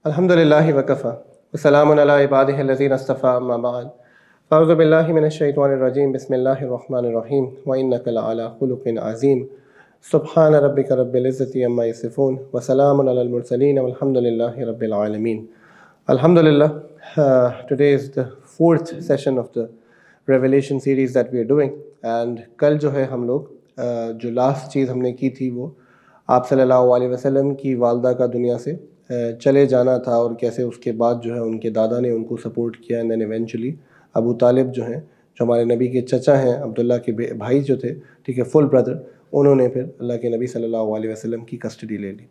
الحمدللہ وکفا وسلام علی عبادہ الذین اصطفیٰ اما بعد فاعوذ باللہ من الشیطان الرجیم بسم اللہ الرحمن الرحیم وإنک لعلی خلق عظیم سبحان ربک رب العزة عما یصفون وسلام علی المرسلین والحمدللہ رب العالمین. Alhamdulillah, today is the fourth session of the Revelation series that we are doing, and کل جو ہے ہم لوگ جو لاسٹ چیز ہم نے کی تھی وہ آپ صلی اللہ علیہ وسلم کی والدہ کا دنیا سے چلے جانا تھا، اور کیسے اس کے بعد جو ہے ان کے دادا نے ان کو سپورٹ کیا، اینڈ دین ایونچولی ابو طالب جو ہیں، جو ہمارے نبی کے چچا ہیں، عبداللہ کے بھائی جو تھے، ٹھیک ہے، فل بردر، انہوں نے پھر اللہ کے نبی صلی اللہ علیہ وسلم کی کسٹڈی لے لی.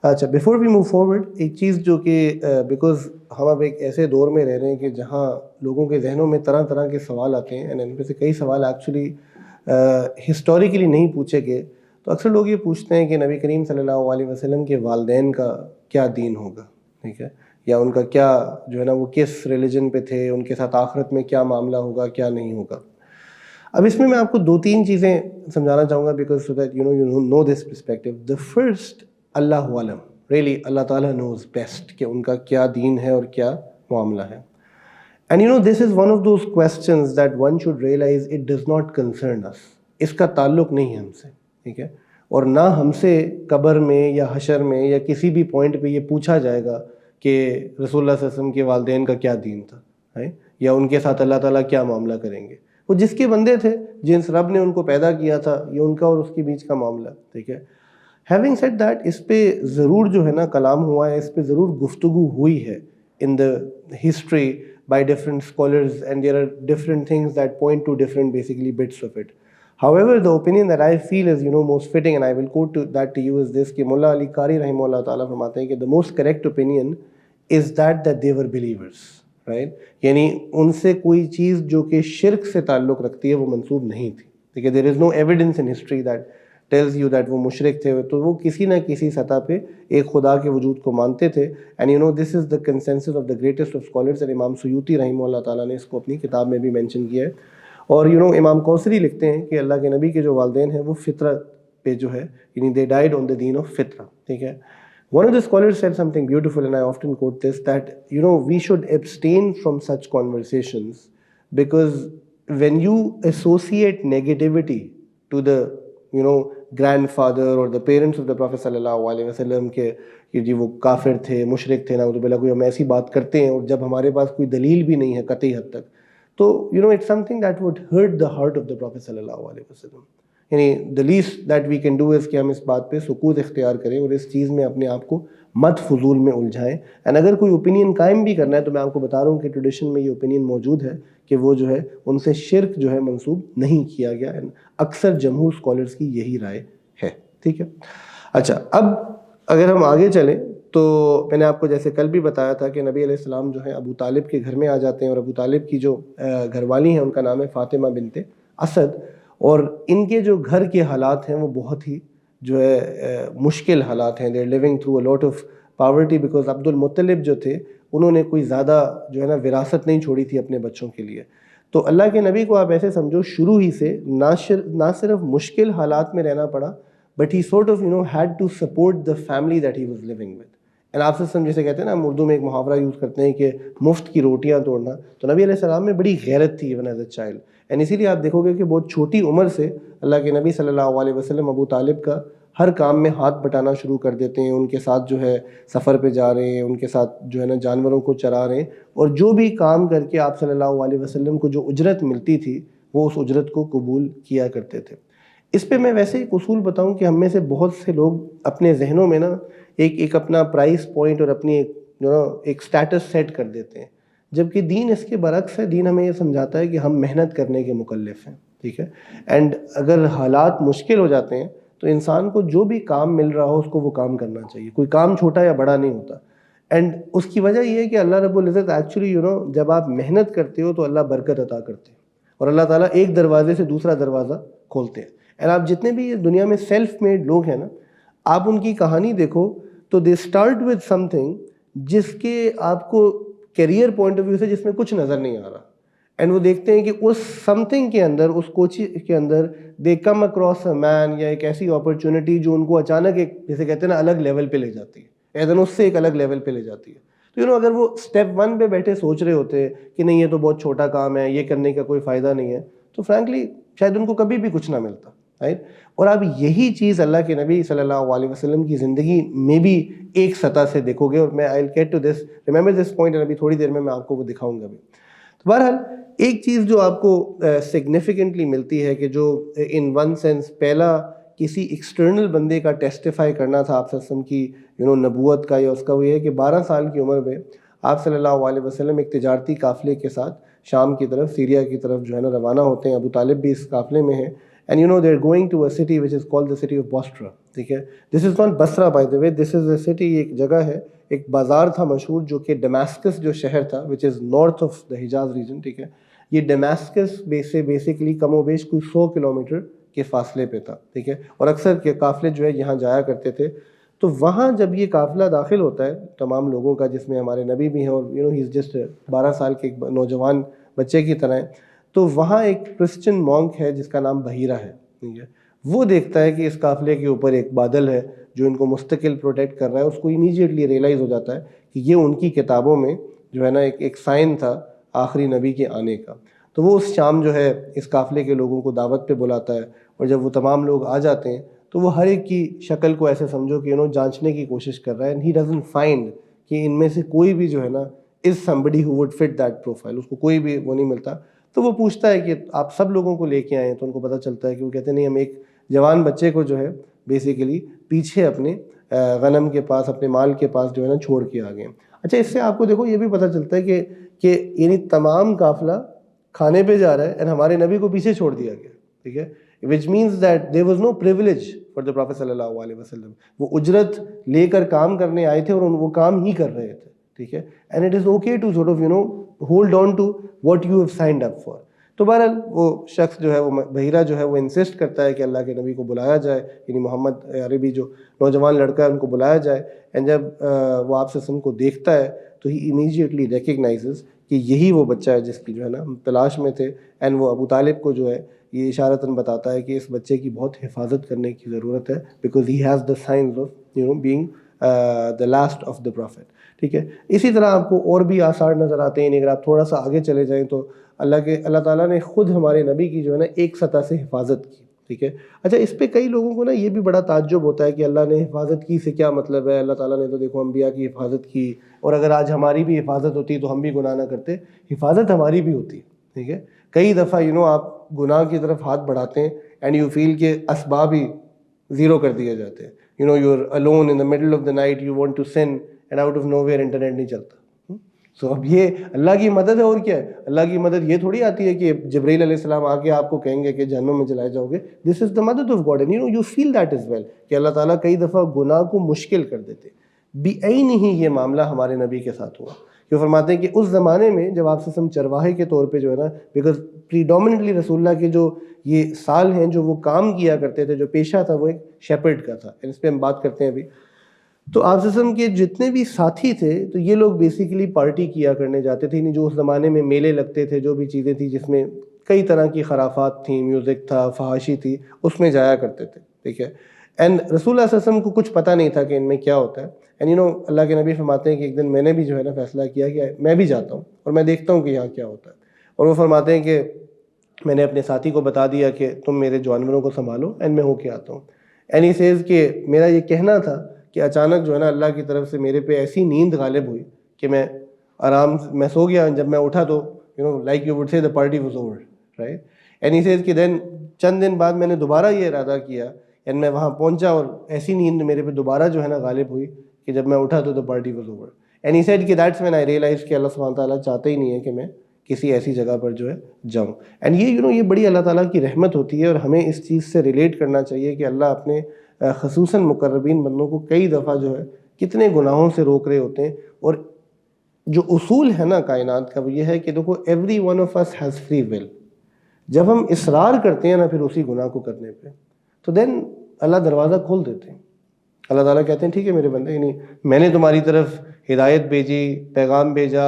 اچھا، بیفور وی موو فارورڈ، ایک چیز جو کہ بیکاز ہم اب ایک ایسے دور میں رہ رہے ہیں کہ جہاں لوگوں کے ذہنوں میں طرح طرح کے سوال آتے ہیں، اینڈ ان میں سے کئی سوال ایکچولی ہسٹوریکلی نہیں پوچھے گئے. تو اکثر لوگ یہ پوچھتے ہیں کہ نبی کریم صلی اللہ علیہ وسلم کے والدین کا کیا دین ہوگا، ٹھیک ہے، یا ان کا کیا جو ہے نا وہ کس ریلیجن پہ تھے، ان کے ساتھ آخرت میں کیا معاملہ ہوگا، کیا نہیں ہوگا. اب اس میں آپ کو دو تین چیزیں سمجھانا چاہوں گا، because so that you know this perspective. The first, اللہ عالم، ریئلی اللہ تعالیٰ نوز بیسٹ کہ ان کا کیا دین ہے اور کیا معاملہ ہے. And this is one of those questions that one should realise it does not concern us. اس کا تعلق نہیں ہے ہم سے، ٹھیک ہے، اور نہ ہم سے قبر میں یا حشر میں یا کسی بھی پوائنٹ پہ یہ پوچھا جائے گا کہ رسول اللہ صلی اللہ علیہ وسلم کے والدین کا کیا دین تھا، یا ان کے ساتھ اللہ تعالیٰ کیا معاملہ کریں گے. وہ جس کے بندے تھے، جنس رب نے ان کو پیدا کیا تھا، یہ ان کا اور اس کے بیچ کا معاملہ، ٹھیک ہے. ہیونگ سیڈ دیٹ، اس پہ ضرور جو ہے نا کلام ہوا ہے، اس پہ ضرور گفتگو ہوئی ہے in the history by different scholars, and there are different things that point to different basically bits of it. However, the opinion that I feel is most fitting, and I will quote that to you, is this کہ مولا علی قاری رحمہ اللہ تعالیٰ فرماتے ہیں کہ the most correct opinion is that they were believers, right؟ یعنی ان سے کوئی چیز جو کہ شرک سے تعلق رکھتی ہے وہ منسوب نہیں تھی، ٹھیک ہے. there is no evidence in history that tells you that وہ مشرک تھے. تو وہ کسی نہ کسی سطح پہ ایک خدا کے وجود کو مانتے تھے. and this is the consensus of the greatest of scholars. and امام سیوطی رحمہ اللہ تعالیٰ نے اس کو اپنی کتاب میں بھی مینشن کیا ہے. اور امام کوثری لکھتے ہیں کہ اللہ کے نبی کے جو والدین ہیں وہ فطرت پہ جو ہے، یعنی they died on the deen of فطرہ، ٹھیک ہے. One of the scholars said something beautiful, and I often quote this, that we should abstain from such conversations, because when you associate negativity to the grandfather or the parents of the Prophet sallallahu alaihi wasallam کہ جی وہ کافر تھے، مشرک تھے، نعوذ باللہ، کوئی ہم ایسی بات کرتے ہیں اور جب ہمارے پاس کوئی دلیل بھی نہیں ہے قطعی حد تک، تو it's something that would hurt the heart of the Prophet sallallahu alaihi wasallam. یعنی the least that we can do is کہ ہم اس بات پہ سکوت اختیار کریں اور اس چیز میں اپنے آپ کو مت فضول میں الجھائیں. اینڈ اگر کوئی اوپینین قائم بھی کرنا ہے تو میں آپ کو بتا رہا ہوں کہ ٹریڈیشن میں یہ اوپینین موجود ہے کہ وہ جو ہے ان سے شرک جو ہے منسوب نہیں کیا گیا. اکثر جمہور اسکالرس کی یہی رائے ہے، ٹھیک ہے. اچھا، اب اگر ہم آگے چلیں تو میں نے آپ کو جیسے کل بھی بتایا تھا کہ نبی علیہ السلام جو ہیں ابو طالب کے گھر میں آ جاتے ہیں، اور ابو طالب کی جو گھر والی ہیں ان کا نام ہے فاطمہ بنت اسد. اور ان کے جو گھر کے حالات ہیں وہ بہت ہی جو ہے مشکل حالات ہیں. They are living through a lot of poverty, because Abdul Muttalib جو تھے انہوں نے کوئی زیادہ جو ہے نا وراثت نہیں چھوڑی تھی اپنے بچوں کے لیے. تو اللہ کے نبی کو آپ ایسے سمجھو شروع ہی سے نہ صرف مشکل حالات میں رہنا پڑا، but he sort of had to support the family that he was living with. And آپ سے جیسے کہتے ہیں نا، ہم اردو میں ایک محاورہ یوز کرتے ہیں کہ مفت کی روٹیاں توڑنا. تو نبی علیہ السلام میں بڑی غیرت تھی even as a child. And اسی لیے آپ دیکھو گے کہ بہت چھوٹی عمر سے اللہ کے نبی صلی اللہ علیہ وسلم ابو طالب کا ہر کام میں ہاتھ بٹانا شروع کر دیتے ہیں. ان کے ساتھ جو ہے سفر پہ جا رہے ہیں، ان کے ساتھ جو ہے نا جانوروں کو چرا رہے ہیں، اور جو بھی کام کر کے آپ صلی اللہ علیہ وسلم کو جو اجرت ملتی تھی وہ اس اجرت کو قبول کیا کرتے تھے. اس پہ میں ویسے ایک اصول بتاؤں کہ ہم میں سے بہت سے لوگ اپنے ذہنوں میں نا ایک اپنا پرائس پوائنٹ اور اپنی ایک سٹیٹس سیٹ کر دیتے ہیں، جبکہ دین اس کے برعکس ہے. دین ہمیں یہ سمجھاتا ہے کہ ہم محنت کرنے کے مکلف ہیں، ٹھیک ہے. اینڈ اگر حالات مشکل ہو جاتے ہیں تو انسان کو جو بھی کام مل رہا ہو اس کو وہ کام کرنا چاہیے. کوئی کام چھوٹا یا بڑا نہیں ہوتا. اینڈ اس کی وجہ یہ ہے کہ اللہ رب العزت ایکچولی جب آپ محنت کرتے ہو تو اللہ برکت عطا کرتے ہیں، اور اللہ تعالیٰ ایک دروازے سے دوسرا دروازہ کھولتے ہیں. اینڈ آپ جتنے بھی یہ دنیا میں سیلف میڈ لوگ ہیں نا، آپ ان کی کہانی دیکھو تو they start with some thing جس کے آپ کو کیریئر پوائنٹ آف ویو سے جس میں کچھ نظر نہیں آ رہا. اینڈ وہ دیکھتے ہیں کہ اس سم تھنگ کے اندر، اس کوچنگ کے اندر دے کم اکراس اے مین، یا ایک ایسی اپرچونٹی جو ان کو اچانک ایک جیسے کہتے ہیں نا الگ لیول پہ لے جاتی ہے. ایدن اس سے ایک الگ لیول پہ لے جاتی ہے. تو اگر وہ اسٹیپ 1 پہ بیٹھے سوچ رہے ہوتے کہ نہیں یہ تو بہت چھوٹا کام ہے, یہ کرنے کا کوئی فائدہ نہیں ہے, تو فرینکلی شاید ان کو کبھی بھی کچھ نہ ملتا, رائٹ. اور آپ یہی چیز اللہ کے نبی صلی اللہ علیہ وسلم کی زندگی میں بھی ایک سطح سے دیکھو گے, اور میں I will get to this, remember this point, ابھی تھوڑی دیر میں آپ کو وہ دکھاؤں گا بھی. تو بہرحال ایک چیز جو آپ کو سگنیفیکنٹلی ملتی ہے کہ جو ان ون سینس پہلا کسی ایکسٹرنل بندے کا ٹیسٹیفائی کرنا تھا آپ صلی اللہ علیہ وسلم کی نبوت کا یا اس کا, وہ یہ ہے کہ 12 سال کی عمر میں آپ صلی اللہ علیہ وسلم ایک تجارتی قافلے کے ساتھ شام کی طرف, سیریا کی طرف جو ہے نا روانہ ہوتے ہیں. ابو طالب بھی اس قافلے میں ہیں, and they are going to a city which is called the city of Bosra. ٹھیک ہے, this is not Basra by the way, this is a city, ایک جگہ ہے, ایک بازار تھا مشہور جو کہ ڈیماسکس جو شہر تھا which is north of the Hijaz region. ٹھیک ہے, یہ ڈیماسکس سے بیسیکلی کم و بیش کوئی 100 کلومیٹر کے فاصلے پہ تھا. ٹھیک ہے, اور اکثر کے قافلے جو ہے یہاں جایا کرتے تھے. تو وہاں جب یہ قافلہ داخل ہوتا ہے تمام لوگوں کا, جس میں ہمارے نبی بھی ہیں, اور ہی از جسٹ 12 سال کے ایک نوجوان بچے کی طرح ہے, تو وہاں ایک کرسچن مونک ہے جس کا نام بحیرہ ہے. ٹھیک ہے, وہ دیکھتا ہے کہ اس قافلے کے اوپر ایک بادل ہے جو ان کو مستقل پروٹیکٹ کر رہا ہے. اس کو امیجیٹلی ریئلائز ہو جاتا ہے کہ یہ ان کی کتابوں میں جو ہے نا ایک سائن تھا آخری نبی کے آنے کا. تو وہ اس شام جو ہے اس قافلے کے لوگوں کو دعوت پہ بلاتا ہے, اور جب وہ تمام لوگ آ جاتے ہیں تو وہ ہر ایک کی شکل کو ایسے سمجھو کہ جانچنے کی کوشش کر رہا ہے, اینڈ ہی ڈزنٹ فائنڈ کہ ان میں سے کوئی بھی جو ہے نا از somebody who would fit that profile, اس کو کوئی بھی وہ نہیں ملتا. تو وہ پوچھتا ہے کہ آپ سب لوگوں کو لے کے آئے ہیں, تو ان کو پتہ چلتا ہے کہ وہ کہتے ہیں نہیں, ہم ایک جوان بچے کو جو ہے بیسیکلی پیچھے اپنے غنم کے پاس, اپنے مال کے پاس جو ہے نا چھوڑ کے آ گئے. اچھا, اس سے آپ کو دیکھو یہ بھی پتہ چلتا ہے کہ یعنی تمام قافلہ کھانے پہ جا رہا ہے, اینڈ ہمارے نبی کو پیچھے چھوڑ دیا گیا. ٹھیک ہے, which means that there was no privilege for the Prophet صلی اللہ علیہ وسلم. وہ اجرت لے کر کام کرنے آئے تھے اور وہ کام ہی کر رہے تھے. ٹھیک ہے, and it is okay to sort of hold on to what you have signed up for. تو بہرحال وہ شخص جو ہے, وہ بحیرہ جو ہے, وہ انسسٹ کرتا ہے کہ اللہ کے نبی کو بلایا جائے, یعنی محمد عربی جو نوجوان لڑکا ہے ان کو بلایا جائے. اینڈ جب وہ آپ سے کو دیکھتا ہے تو ہی امیجیٹلی ریکگنائزز کہ یہی وہ بچہ ہے جس کی جو ہے نا تلاش میں تھے. اینڈ وہ ابو طالب کو جو ہے یہ اشارتاً بتاتا ہے کہ اس بچے کی بہت حفاظت کرنے کی ضرورت ہے, because he has the signs of being the last of the prophet. ٹھیک ہے, اسی طرح آپ کو اور بھی آثار نظر آتے ہیں. اگر آپ تھوڑا سا آگے چلے جائیں تو اللہ تعالیٰ نے خود ہمارے نبی کی جو ہے نا ایک سطح سے حفاظت کی. ٹھیک ہے, اچھا, اس پہ کئی لوگوں کو نا یہ بھی بڑا تعجب ہوتا ہے کہ اللہ نے حفاظت کی سے کیا مطلب ہے. اللہ تعالیٰ نے تو دیکھو انبیاء کی حفاظت کی, اور اگر آج ہماری بھی حفاظت ہوتی تو ہم بھی گناہ نہ کرتے. حفاظت ہماری بھی ہوتی ہے. ٹھیک ہے, کئی دفعہ آپ گناہ کی طرف ہاتھ بڑھاتے ہیں اینڈ یو فیل کہ اسباب ہی زیرو کر دیے جاتے ہیں. You are alone in the middle of the night, you want to sin, and out of nowhere internet نہیں چلتا. سو اب یہ اللہ کی مدد ہے, اور کیا ہے. اللہ کی مدد یہ تھوڑی آتی ہے کہ جبرائیل علیہ السلام آ کے آپ کو کہیں گے کہ جہنم میں جلائے جاؤ گے. دس از دا مدد of God, and you feel that is well کہ اللہ تعالیٰ کئی دفعہ گناہ کو مشکل کر دیتے. بعین ہی یہ معاملہ ہمارے نبی کے ساتھ ہوا. جو فرماتے ہیں کہ اس زمانے میں جب آپ سے چرواہے کے طور پہ جو ہے نا, بیکاز پریڈومنٹلی رسول اللہ کے جو یہ سال ہیں جو وہ کام کیا کرتے تھے, جو پیشہ تھا وہ ایک شیپرڈ کا تھا. اس پہ ہم بات کرتے ہیں ابھی. تو آپ کے جتنے بھی ساتھی تھے تو یہ لوگ بیسیکلی پارٹی کیا کرنے جاتے تھے, جو اس زمانے میں میلے لگتے تھے, جو بھی چیزیں تھیں جس میں کئی طرح کی خرافات تھیں, میوزک تھا, فحاشی تھی, اس میں جایا کرتے تھے. ٹھیک ہے, اینڈ رسول اللہ صلی اللہ علیہ وسلم کو کچھ پتہ نہیں تھا کہ ان میں کیا ہوتا ہے. اینڈ اللہ کے نبی فرماتے ہیں کہ ایک دن میں نے بھی جو ہے نا فیصلہ کیا کہ میں بھی جاتا ہوں اور میں دیکھتا ہوں کہ یہاں کیا ہوتا ہے. اور وہ فرماتے ہیں کہ میں نے اپنے ساتھی کو بتا دیا کہ تم میرے جانوروں کو سنبھالو اینڈ میں ہو کے آتا ہوں. اینڈ ہی سیز کہ میرا یہ کہنا تھا کہ اچانک جو ہے نا اللہ کی طرف سے میرے پہ ایسی نیند غالب ہوئی کہ میں سو گیا. جب میں اٹھا تو like you would say the party was over, right. And he says کہ دین چند دن بعد میں نے دوبارہ یہ ارادہ کیا اینڈ میں وہاں پہنچا اور ایسی نیند میرے پہ دوبارہ جو ہے نا غالب ہوئی کہ جب میں اٹھا تو دا party was over. And he said کہ دیٹس وین آئی ریئلائز کہ اللہ سبحانہ تعالیٰ چاہتا ہی نہیں ہے کہ میں کسی ایسی جگہ پر جو ہے جاؤں. اینڈ یہ بڑی اللہ تعالیٰ کی رحمت ہوتی ہے, اور ہمیں اس چیز سے ریلیٹ کرنا چاہیے کہ اللہ اپنے خصوصاً مقربین بندوں کو کئی دفعہ جو ہے کتنے گناہوں سے روک رہے ہوتے ہیں. اور جو اصول ہے نا کائنات کا وہ یہ ہے کہ دیکھو every one of us has free will. جب ہم اصرار کرتے ہیں نا پھر اسی گناہ کو کرنے پہ, تو دین اللہ دروازہ کھول دیتے ہیں. اللہ تعالیٰ کہتے ہیں ٹھیک ہے میرے بندے, میں نے تمہاری طرف ہدایت بھیجی, پیغام بھیجا,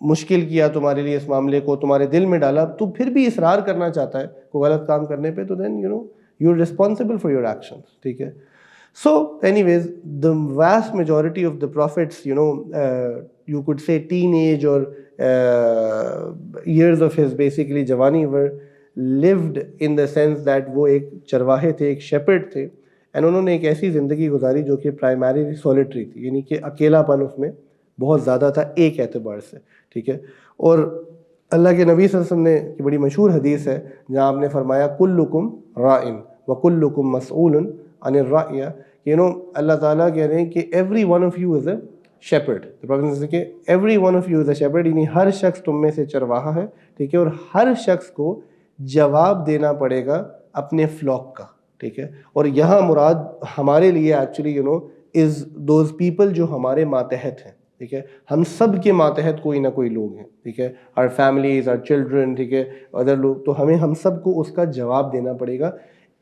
مشکل کیا تمہارے لیے اس معاملے کو, تمہارے دل میں ڈالا, تو پھر بھی اصرار کرنا چاہتا ہے کوئی غلط کام کرنے پہ, تو then you are responsible for your actions. ٹھیک ہے, So anyways, the vast majority of the prophets, you could say teenage or years of his basically jawani were lived in the sense that وہ ایک چرواہے تھے, ایک shepherd تھے, and انہوں نے ایک ایسی زندگی گزاری جو کہ پرائمریلی سولیٹری تھی, یعنی کہ اکیلا پن اس میں بہت زیادہ تھا ایک اعتبار سے, ٹھیک ہے. اور اللہ کے نبی صلی اللہ علیہ وسلم نے کی بڑی مشہور حدیث ہے جہاں آپ نے فرمایا کلکم رائن وکلکم مسئول عن الرعیہ, اللہ تعالیٰ کہہ رہے ہیں کہ every one of you is a shepherd. کہ every one of you is a shepherd, یعنی ہر شخص تم میں سے چرواہا ہے, ٹھیک ہے, اور ہر شخص کو جواب دینا پڑے گا اپنے فلاک کا, ٹھیک ہے. اور یہاں مراد ہمارے لیے ایکچولی از دوز پیپل جو ہمارے ماتحت ہیں, ٹھیک ہے. ہم سب کے ماتحت کوئی نہ کوئی لوگ ہیں, ٹھیک ہے, our families, our children, ٹھیک ہے, ادر لوگ, تو ہم سب کو اس کا جواب دینا پڑے گا.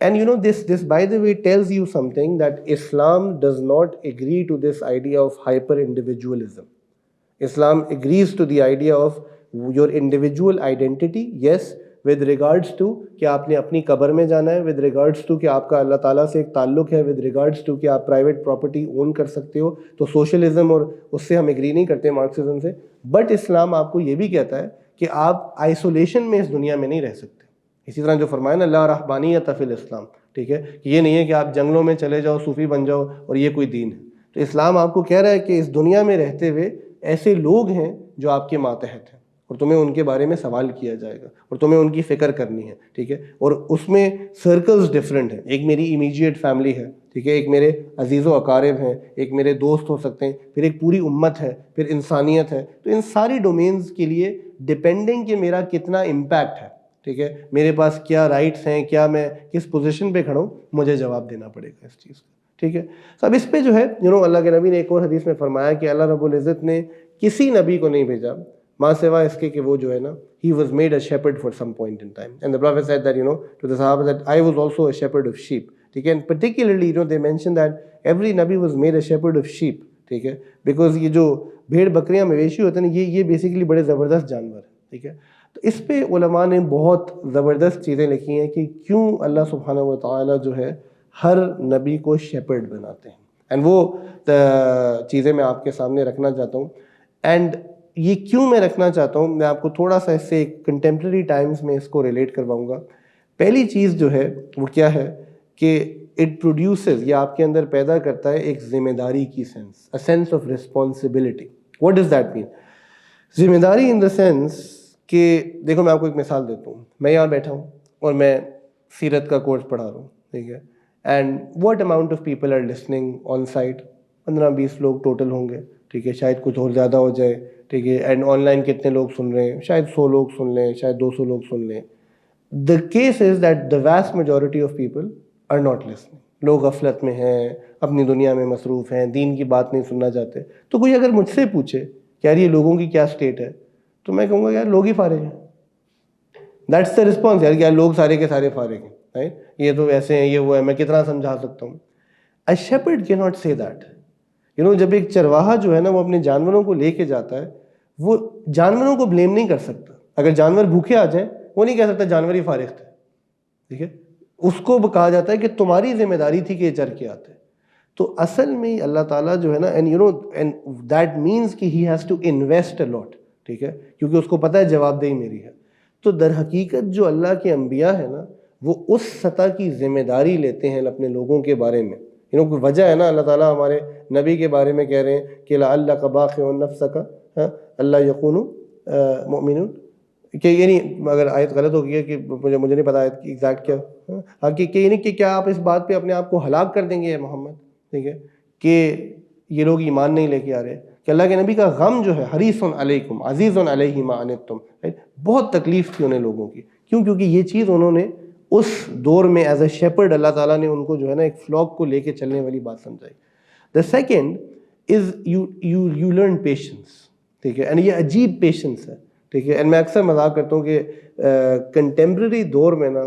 And this by the way tells you something, that Islam does not agree to this idea of hyper individualism. Islam agrees to the idea of your individual identity, yes, with regards to کہ آپ نے اپنی قبر میں جانا ہے, with regards to کہ آپ کا اللہ تعالیٰ سے ایک تعلق ہے, with regards to کہ آپ پرائیویٹ پراپرٹی اون کر سکتے ہو. تو سوشلزم اور اس سے ہم ایگری نہیں کرتے, مارکسزم سے, بٹ اسلام آپ کو یہ بھی کہتا ہے کہ آپ آئسولیشن میں اس دنیا میں نہیں رہ سکتے. اسی طرح جو فرمایا نا لا رہبانیت فی الاسلام, ٹھیک ہے, کہ یہ نہیں ہے کہ آپ جنگلوں میں چلے جاؤ, صوفی بن جاؤ اور یہ کوئی دین ہے. تو اسلام آپ کو کہہ رہا ہے کہ اس دنیا میں رہتے ہوئے ایسے لوگ ہیں جو آپ کے ماتحت ہیں, اور تمہیں ان کے بارے میں سوال کیا جائے گا اور تمہیں ان کی فکر کرنی ہے, ٹھیک ہے. اور اس میں سرکلز ڈفرینٹ ہیں, ایک میری امیجیٹ فیملی ہے, ٹھیک ہے, ایک میرے عزیز و اقارب ہیں, ایک میرے دوست ہو سکتے ہیں, پھر ایک پوری امت ہے, پھر انسانیت ہے. تو ان ساری ڈومینز کے لیے ڈپینڈنگ کہ میرا کتنا امپیکٹ ہے, ٹھیک ہے, میرے پاس کیا رائٹس ہیں, کیا میں کس پوزیشن پہ کھڑا ہوں, مجھے جواب دینا پڑے گا اس چیز کا, ٹھیک ہے. تو اب اس پہ جو ہے اللہ کے نبی نے ایک اور حدیث میں فرمایا کہ اللہ رب العزت نے کسی نبی کو نہیں بھیجا ماں سوا اس کے کہ وہ جو ہے نا he was made a shepherd for some point in time, and the prophet said that to the Sahaba that I was also a shepherd of sheep, ٹھیک ہے. And particularly they mentioned that every nabi was made a shepherd of sheep, ٹھیک ہے, because یہ جو بھیڑ بکریاں مویشی ہوتے ہیں یہ بیسیکلی بڑے زبردست جانور ہیں, ٹھیک ہے. تو اس پہ علماء نے بہت زبردست چیزیں لکھی ہیں کہ کیوں اللہ سبحانہ و تعالیٰ جو ہے ہر نبی کو شیپرڈ بناتے ہیں, اینڈ وہ چیزیں میں آپ کے سامنے رکھنا چاہتا ہوں. اینڈ یہ کیوں میں رکھنا چاہتا ہوں, میں آپ کو تھوڑا سا اس سے کنٹمپریری ٹائمز میں اس کو ریلیٹ کرواؤں گا. پہلی چیز جو ہے وہ کیا ہے کہ اٹ پروڈیوسز, یہ آپ کے اندر پیدا کرتا ہے ایک ذمہ داری کی sense, a sense of responsibility. What does that mean? ذمہ داری ان دا سینس کہ دیکھو میں آپ کو ایک مثال دیتا ہوں. میں یہاں بیٹھا ہوں اور میں سیرت کا کورس پڑھا رہا ہوں, ٹھیک ہے, and what amount of people are listening on site, 15-20 لوگ ٹوٹل ہوں گے, ٹھیک ہے, شاید کچھ اور زیادہ ہو جائے, ٹھیک ہے. اینڈ آن لائن کتنے لوگ سن رہے ہیں, شاید 100 لوگ سن لیں, شاید 200 لوگ سن لیں. The case is that the vast majority of people are not listening. لوگ غفلت میں ہیں, اپنی دنیا میں مصروف ہیں, دین کی بات نہیں سننا چاہتے. تو کوئی اگر مجھ سے پوچھے کہ یار یہ لوگوں کی کیا اسٹیٹ ہے, تو میں کہوں گا یار لوگ ہی فارغ ہیں. دیٹس دا رسپانس, یار کیا لوگ سارے کے سارے فارغ ہیں, یہ تو ایسے ہیں, یہ وہ ہے, میں کتنا سمجھا سکتا ہوں. اے شیپرڈ کی ناٹ سے دیٹ. جب ایک چرواہا جو ہے نا وہ اپنے جانوروں کو لے کے جاتا ہے, وہ جانوروں کو بلیم نہیں کر سکتا. اگر جانور بھوکے آ جائیں وہ نہیں کہہ سکتا جانور ہی فارغ تھے, ٹھیک ہے. اس کو کہا جاتا ہے کہ تمہاری ذمہ داری تھی کہ یہ چر کے آتے. تو اصل میں اللہ تعالیٰ جو ہے نا, اینڈ دیٹ مینس کہ ہی ہیز ٹو انویسٹ اے لاٹ, ٹھیک ہے, کیونکہ اس کو پتہ ہے جواب دہی میری ہے. تو در حقیقت جو اللہ کے انبیاء ہیں نا وہ اس سطح کی ذمہ داری لیتے ہیں اپنے لوگوں کے بارے میں. کوئی وجہ ہے نا, اللہ تعالیٰ ہمارے نبی کے بارے میں کہہ رہے ہیں کہ لعلک باخع نفسک اللہ یکونوا مؤمنون, کہ یعنی اگر آیت غلط ہو گئی ہے کہ مجھے نہیں پتا آیت کی ایگزیکٹ کیا, کہ یعنی کہ کیا آپ اس بات پہ اپنے آپ کو ہلاک کر دیں گے محمد, ٹھیک ہے, کہ یہ لوگ ایمان نہیں لے کے آ رہے. کہ اللہ کے نبی کا غم جو ہے حریص علیکم عزیز علیہ ما عنتم, بہت تکلیف تھی انہیں لوگوں کی. کیوں؟ کیونکہ یہ چیز انہوں نے اس دور میں ایز اے شیپرڈ اللہ تعالیٰ نے ان کو جو ہے نا ایک فلاک کو لے کے چلنے والی بات سمجھائی. The second is you learn patience, ٹھیک ہے, اینڈ یہ عجیب پیشنس ہے, ٹھیک ہے. اینڈ میں اکثر مذاق کرتا ہوں کہ کنٹمپریری دور میں نا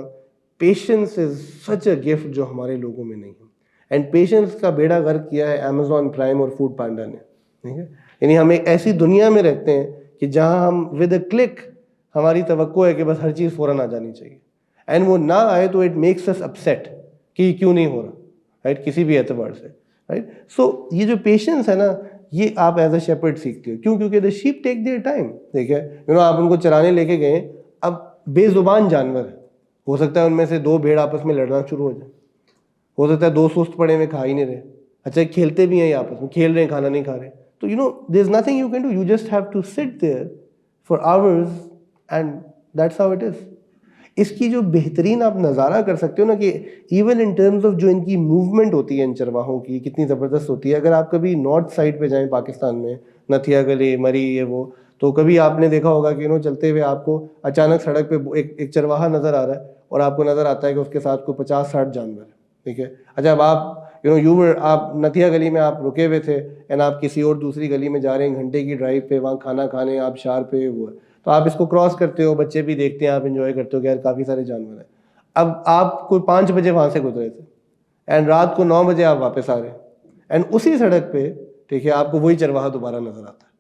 patience is such a gift جو ہمارے لوگوں میں نہیں ہے. اینڈ پیشنس کا بیڑا غرق کیا ہے امیزون پرائم اور فوڈ پانڈا نے, ٹھیک ہے. یعنی ہم ایک ایسی دنیا میں رہتے ہیں کہ جہاں ہم ود اے کلک ہماری توقع ہے کہ بس ہر چیز فوراً آ جانی چاہیے, اینڈ وہ نہ آئے تو اٹ میکس اس اپسیٹ کہ یہ کیوں نہیں ہو رہا, رائٹ, کسی بھی اعتبار سے, رائٹ. سو یہ جو پیشنس ہے نا, یہ آپ ایز اے شیپرڈ سیکھتے ہو. کیوں؟ کیونکہ the sheep take their time. ٹھیک ہے, آپ ان کو چرانے لے کے گئے, اب بے زبان جانور ہے, ہو سکتا ہے ان میں سے 2 بھیڑ آپس میں لڑنا شروع ہو جائے, ہو سکتا ہے 2 سست پڑے ہوئے کھا ہی نہیں رہے, اچھا کھیلتے بھی ہیں آپس میں, کھیل رہے ہیں کھانا نہیں کھا رہے. تو there is nothing you can do, you just have to sit there for hours and that's how it is. اس کی جو بہترین آپ نظارہ کر سکتے ہو نا, کہ ایون ان ٹرمز آف جو ان کی موومنٹ ہوتی ہے ان چرواہوں کی, کتنی زبردست ہوتی ہے. اگر آپ کبھی نارتھ سائڈ پہ جائیں پاکستان میں, نتھیا گلی, مری, یہ وہ, تو کبھی آپ نے دیکھا ہوگا کہ چلتے ہوئے آپ کو اچانک سڑک پہ ایک چرواہا نظر آ رہا ہے, اور آپ کو نظر آتا ہے کہ اس کے ساتھ کوئی 50-60 جانور ہے. ٹھیک ہے, اچھا اب آپ آپ نتھیا گلی میں آپ رکے ہوئے تھے, اینڈ آپ کسی اور دوسری گلی میں جا رہے ہیں گھنٹے کی ڈرائیو پہ, وہاں کھانا کھانے, آپ شار پہ وہ ہے, تو آپ اس کو کراس کرتے ہو, بچے بھی دیکھتے ہیں, آپ انجوائے کرتے ہو کہ یار کافی سارے جانور ہیں. اب آپ کوئی 5 بجے وہاں سے گزرے تھے, اینڈ رات کو 9 بجے آپ واپس آ رہے ہیں, اینڈ اسی سڑک پہ, ٹھیک ہے, آپ کو وہی چرواہا دوبارہ نظر آتا ہے,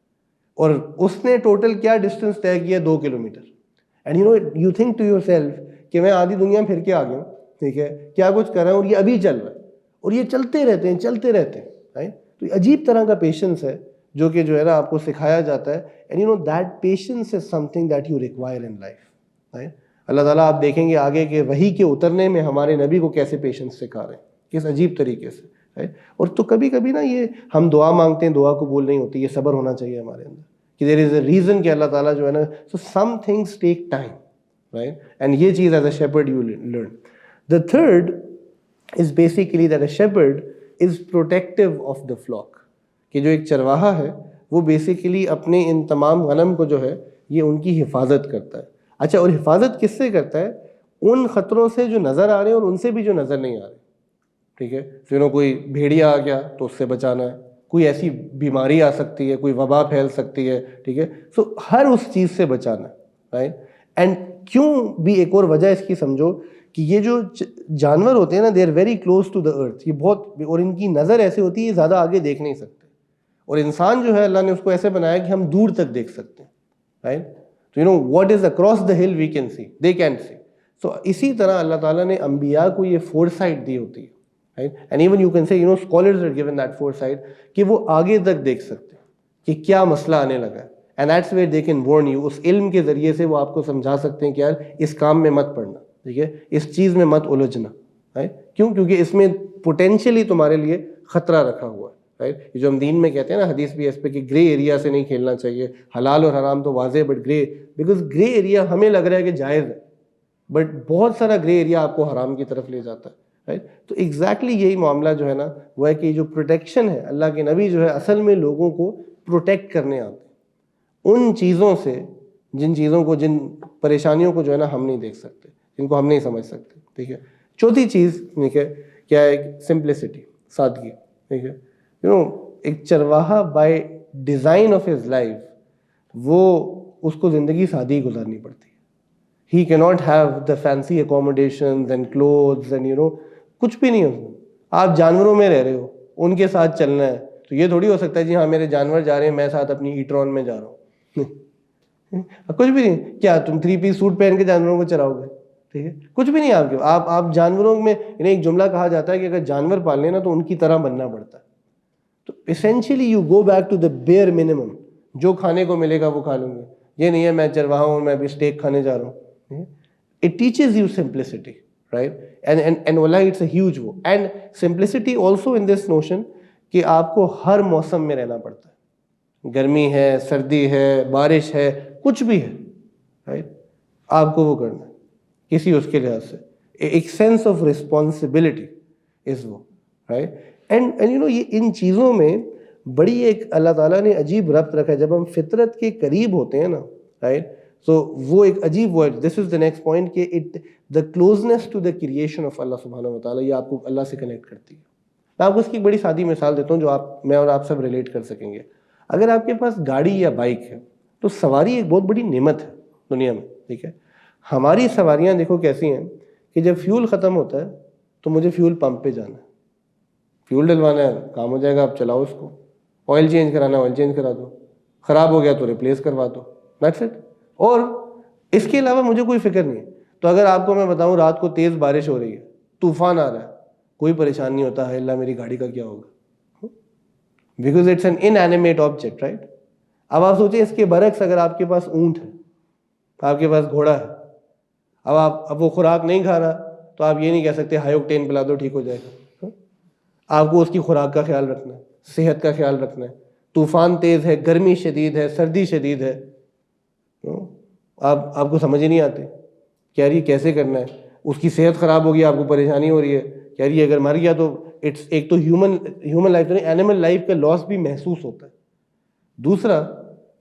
اور اس نے ٹوٹل کیا ڈسٹینس طے کیا, 2 kilometre. And you think to yourself کہ میں آدھی دنیا پھر کے آ گیا ہوں, ٹھیک ہے, کیا کچھ کر رہا ہوں, اور یہ ابھی چل رہا ہے, اور یہ چلتے رہتے ہیں, چلتے رہتے ہیں, رائٹ. تو یہ عجیب طرح کا پیشنس ہے جو کہ جو ہے نا آپ کو سکھایا جاتا ہے. And that patience is something that you require in life, right. اللہ تعالیٰ آپ دیکھیں گے آگے کہ وحی کے اترنے میں ہمارے نبی کو کیسے پیشنس سکھا رہے ہیں, کس عجیب طریقے سے, رائٹ. اور تو کبھی کبھی نا یہ ہم دعا مانگتے ہیں, دعا قبول نہیں ہوتی, یہ صبر ہونا چاہیے ہمارے اندر کہ دیر از اے ریزن کہ اللہ تعالیٰ جو ہے نا, so some things take time, right. And یہ چیز as a shepherd you learn. The third is basically that a shepherd is protective of the flock, کہ جو ایک چرواہا ہے وہ بیسیکلی اپنے ان تمام غنم کو جو ہے یہ ان کی حفاظت کرتا ہے. اچھا, اور حفاظت کس سے کرتا ہے؟ ان خطروں سے جو نظر آ رہے ہیں اور ان سے بھی جو نظر نہیں آ رہے. ٹھیک ہے, پھر کوئی بھیڑیا آ گیا تو اس سے بچانا ہے, کوئی ایسی بیماری آ سکتی ہے, کوئی وبا پھیل سکتی ہے, ٹھیک ہے, سو ہر اس چیز سے بچانا ہے, رائٹ. اینڈ کیوں بھی ایک اور وجہ اس کی سمجھو کہ یہ جو جانور ہوتے ہیں نا, they are very close to the earth, یہ بہت, اور ان کی نظر ایسے ہوتی ہے یہ زیادہ آگے دیکھ نہیں سکتے, اور انسان جو ہے اللہ نے اس کو ایسے بنایا کہ ہم دور تک دیکھ سکتے ہیں, رائٹ. تو واٹ از اکراس دا ہل we can see, they can't سی. سو اسی طرح اللہ تعالیٰ نے انبیاء کو یہ فورسائٹ دی ہوتی ہے, right. And even you can say scholars are given that foresight کہ وہ آگے تک دیکھ سکتے ہیں کہ کیا مسئلہ آنے لگا ہے, and that's where they can warn you. اس علم کے ذریعے سے وہ آپ کو سمجھا سکتے ہیں کہ یار اس کام میں مت پڑنا, ٹھیک ہے, اس چیز میں مت الجھنا, رائٹ. کیوں؟ کیونکہ اس میں پوٹینشلی تمہارے لیے خطرہ رکھا ہوا ہے, رائٹ. یہ جو ہم دین میں کہتے ہیں نا, حدیث بھی اس پہ کہ گرے ایریا سے نہیں کھیلنا چاہیے, حلال اور حرام تو واضح, but grey, because grey area ہمیں لگ رہا ہے کہ جائز ہے, بٹ بہت سارا گرے ایریا آپ کو حرام کی طرف لے جاتا ہے, رائٹ. تو ایگزیکٹلی یہی معاملہ جو ہے نا وہ ہے کہ جو پروٹیکشن ہے, اللہ کے نبی جو ہے اصل میں لوگوں کو پروٹیکٹ کرنے آتے ہیں ان چیزوں سے, جن چیزوں کو, جن پریشانیوں کو جو ہے نا ہم نہیں دیکھ سکتے, جن کو ہم نہیں سمجھ سکتے, ٹھیک ہے. چوتھی چیز, ٹھیک ہے, کیا ہے؟ سمپلسٹی, سادگی, ٹھیک ہے. ایک چرواہا by design of his life, وہ اس کو زندگی سادی گزارنی پڑتی ہے. ہی کی not have the fancy accommodations and clothes and کچھ بھی نہیں ہے. آپ جانوروں میں رہ رہے ہو, ان کے ساتھ چلنا ہے, تو یہ تھوڑی ہو سکتا ہے جی ہاں میرے جانور جا رہے ہیں, میں ساتھ اپنی ایٹرون میں جا رہا ہوں. کچھ بھی نہیں. کیا تم 3 پیس سوٹ پہن کے جانوروں کو چراؤ گے؟ ٹھیک ہے, کچھ بھی نہیں. آپ جانوروں میں, ایک جملہ کہا جاتا ہے کہ اگر جانور پالنے نا تو ان کی طرح بننا پڑتا ہے. تو essentially you go back to the bare minimum, جو کھانے کو ملے گا وہ کھا لوں گے. یہ نہیں ہے میں چرواہا ہوں, میں ابھی اسٹیک کھانے جا رہا ہوں. It teaches you simplicity, right. And واللہ اٹس اے ہیوج وہ, and simplicity also in this notion کہ آپ کو ہر موسم میں رہنا پڑتا ہے, گرمی ہے, سردی ہے, بارش ہے, کچھ بھی ہے, رائٹ. آپ کو وہ کرنا ہے کسی اس کے لحاظ سے, ایک سینس آف رسپانسبلٹی از وہ, رائٹ. اینڈ یہ ان چیزوں میں بڑی ایک اللہ تعالیٰ نے عجیب ربط رکھا ہے. جب ہم فطرت کے قریب ہوتے ہیں نا, رائٹ, سو وہ ایک عجیب word, this is the next point, کہ the closeness to the creation of اللہ سبحانہ و تعالیٰ, یہ آپ کو اللہ سے کنیکٹ کرتی ہے. میں آپ کو اس کی ایک بڑی سادی مثال دیتا ہوں جو میں اور آپ سب ریلیٹ کر سکیں گے. اگر آپ کے پاس گاڑی یا بائک ہے تو سواری ایک بہت بڑی نعمت ہے دنیا میں, ٹھیک ہے. ہماری سواریاں دیکھو کیسی ہیں کہ جب فیول ختم ہوتا ہے تو مجھے فیول پمپ پہ جانا ہے, فیول ڈلوانا ہے, کام ہو جائے گا, آپ چلاؤ اس کو. آئل چینج کرانا ہے, آئل چینج کرا دو, خراب ہو گیا تو ریپلیس کروا دو, دیٹس اٹ. اور اس کے علاوہ مجھے کوئی فکر نہیں ہے. تو اگر آپ کو میں بتاؤں رات کو تیز بارش ہو رہی ہے, طوفان آ رہا ہے, کوئی پریشان نہیں ہوتا ہے اللہ میری گاڑی کا کیا ہوگا، because it's an inanimate object, right. اب آپ سوچیں اس کے برعکس اگر آپ کے پاس اونٹ ہے، آپ کے پاس گھوڑا ہے، اب وہ خوراک نہیں کھا رہا تو آپ یہ نہیں کہہ سکتے ہائی اوکٹین پلا دو ٹھیک ہو جائے گا. آپ کو اس کی خوراک کا خیال رکھنا ہے، صحت کا خیال رکھنا ہے. طوفان تیز ہے، گرمی شدید ہے، سردی شدید ہے، آپ کو سمجھ ہی نہیں آتے کہ یار یہ کیسے کرنا ہے. اس کی صحت خراب ہوگی، آپ کو پریشانی ہو رہی ہے کہ یار یہ اگر مر گیا تو ایک تو ہیومن لائف نہیں، اینیمل لائف کا لاس بھی محسوس ہوتا ہے. دوسرا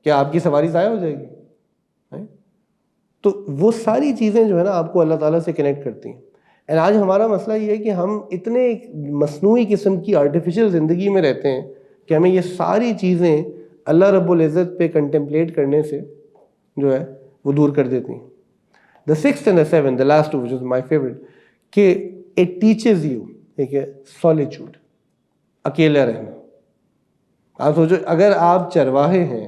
کہ آپ کی سواری ضائع ہو جائے گی. تو وہ ساری چیزیں جو ہے نا آپ کو اللہ تعالیٰ سے کنیکٹ کرتی ہیں. اینڈ آج ہمارا مسئلہ یہ ہے کہ ہم اتنے مصنوعی قسم کی آرٹیفیشل زندگی میں رہتے ہیں کہ ہمیں یہ ساری چیزیں اللہ رب العزت پہ کنٹمپلیٹ کرنے سے جو ہے وہ دور کر دیتی ہیں. The sixth and the seventh, the last two, which is my favorite, کہ it teaches you, ٹھیک ہے، solitude, اکیلا رہنا. آپ سوچو اگر آپ چرواہے ہیں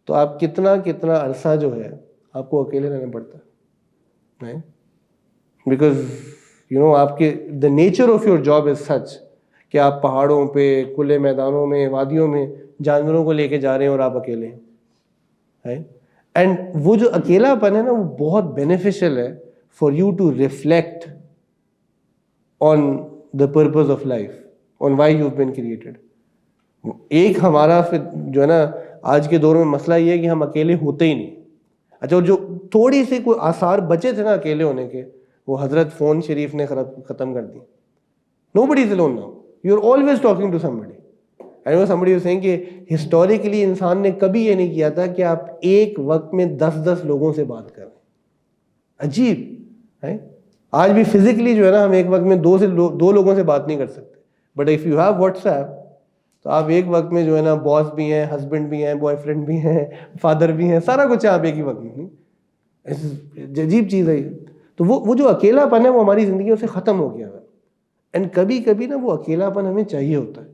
تو آپ کتنا عرصہ جو ہے آپ کو اکیلے رہنا پڑتا ہے، بیکاز آپ کے the nature of your job is such کہ آپ پہاڑوں پہ، کھلے میدانوں میں، وادیوں میں جانوروں کو لے کے جا رہے ہیں اور آپ اکیلے ہیں. اینڈ وہ جو اکیلا پن ہے نا وہ بہت بینیفیشل ہے for you to reflect on the purpose of life, on why you been created. ایک ہمارا پھر جو ہے نا آج کے دور میں مسئلہ یہ ہے کہ ہم اکیلے ہوتے ہی نہیں. اچھا جو تھوڑی سی کوئی آثار بچے تھے نا اکیلے ہونے کے، وہ حضرت فون شریف نے ختم کر دی. Nobody is alone now. You are always talking to somebody. I know somebody was saying کہ ہسٹوریکلی انسان نے کبھی یہ نہیں کیا تھا کہ آپ ایک وقت میں 10 لوگوں سے بات کر رہے ہیں. عجیب ہے. آج بھی فزیکلی جو ہے نا ہم ایک وقت میں دو لوگوں سے بات نہیں کر سکتے. But if you have what's app تو آپ ایک وقت میں جو ہے نا باس بھی ہیں، ہسبینڈ بھی ہیں، بوائے فرینڈ بھی ہیں، فادر بھی ہیں، سارا کچھ آپ ایک ہی وقت میں. عجیب چیز ہے یہ. تو وہ جو اکیلا پن ہے وہ ہماری زندگیوں سے ختم ہو گیا ہے. اینڈ کبھی نا وہ اکیلا پن ہمیں چاہیے ہوتا ہے.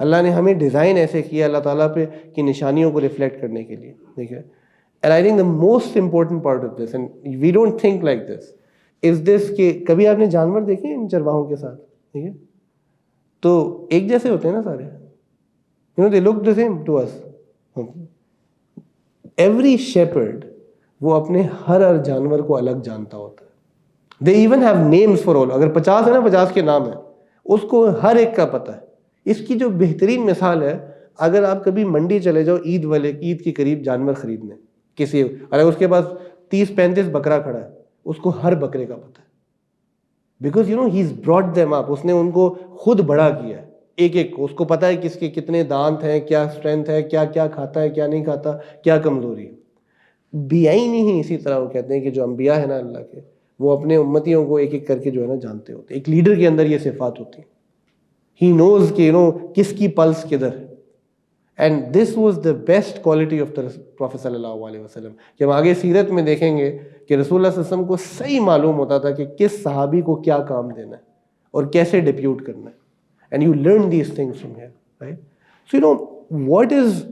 اللہ نے ہمیں ڈیزائن ایسے کیا اللہ تعالیٰ پہ کی نشانیوں کو ریفلیکٹ کرنے کے لیے، ٹھیک ہے. And I think the most important part of this, and we don't think like this, is this کہ کبھی آپ نے جانور دیکھے ان چرواہوں کے ساتھ، ٹھیک ہے، تو ایک جیسے ہوتے ہیں نا سارے، they look the same to us. Every shepherd وہ اپنے ہر جانور کو الگ جانتا ہوتا ہے. They even have names for all. اگر 50 ہے نا 50 کے نام ہیں، اس کو ہر ایک کا پتہ ہے. اس کی جو بہترین مثال ہے، اگر آپ کبھی منڈی چلے جاؤ عید کے قریب جانور خریدنے کسی، اگر اس کے پاس 30-35 بکرا کھڑا ہے، اس کو ہر بکرے کا پتہ ہے. Because he is brought them up. اس نے ان کو خود بڑا کیا ہے ایک کو. اس کو پتہ ہے کس کے کتنے دانت ہیں، کیا اسٹرینتھ ہے، کیا کھاتا ہے، کیا نہیں کھاتا، کیا کمزوری ہے. بیائی نہیں اسی طرح وہ کہتے ہیں کہ جو انبیاء ہیں نا اللہ کے، وہ اپنے امتیوں کو ایک کر کے جو ہے نا جانتے ہوتے ہیں. ایک لیڈر کے اندر یہ صفات ہوتی ہیں. ہی نوز کہ کس کی پلس کدھر ہے. And this was the best quality of the prophet صلی اللہ علیہ وسلم. کہ ہم آگے سیرت میں دیکھیں گے کہ رسول اللہ صلی اللہ علیہ وسلم کو صحیح معلوم ہوتا تھا کہ کس صحابی کو کیا کام دینا ہے اور کیسے ڈپیوٹ کرنا ہے. And you learn these things from here, right. So what is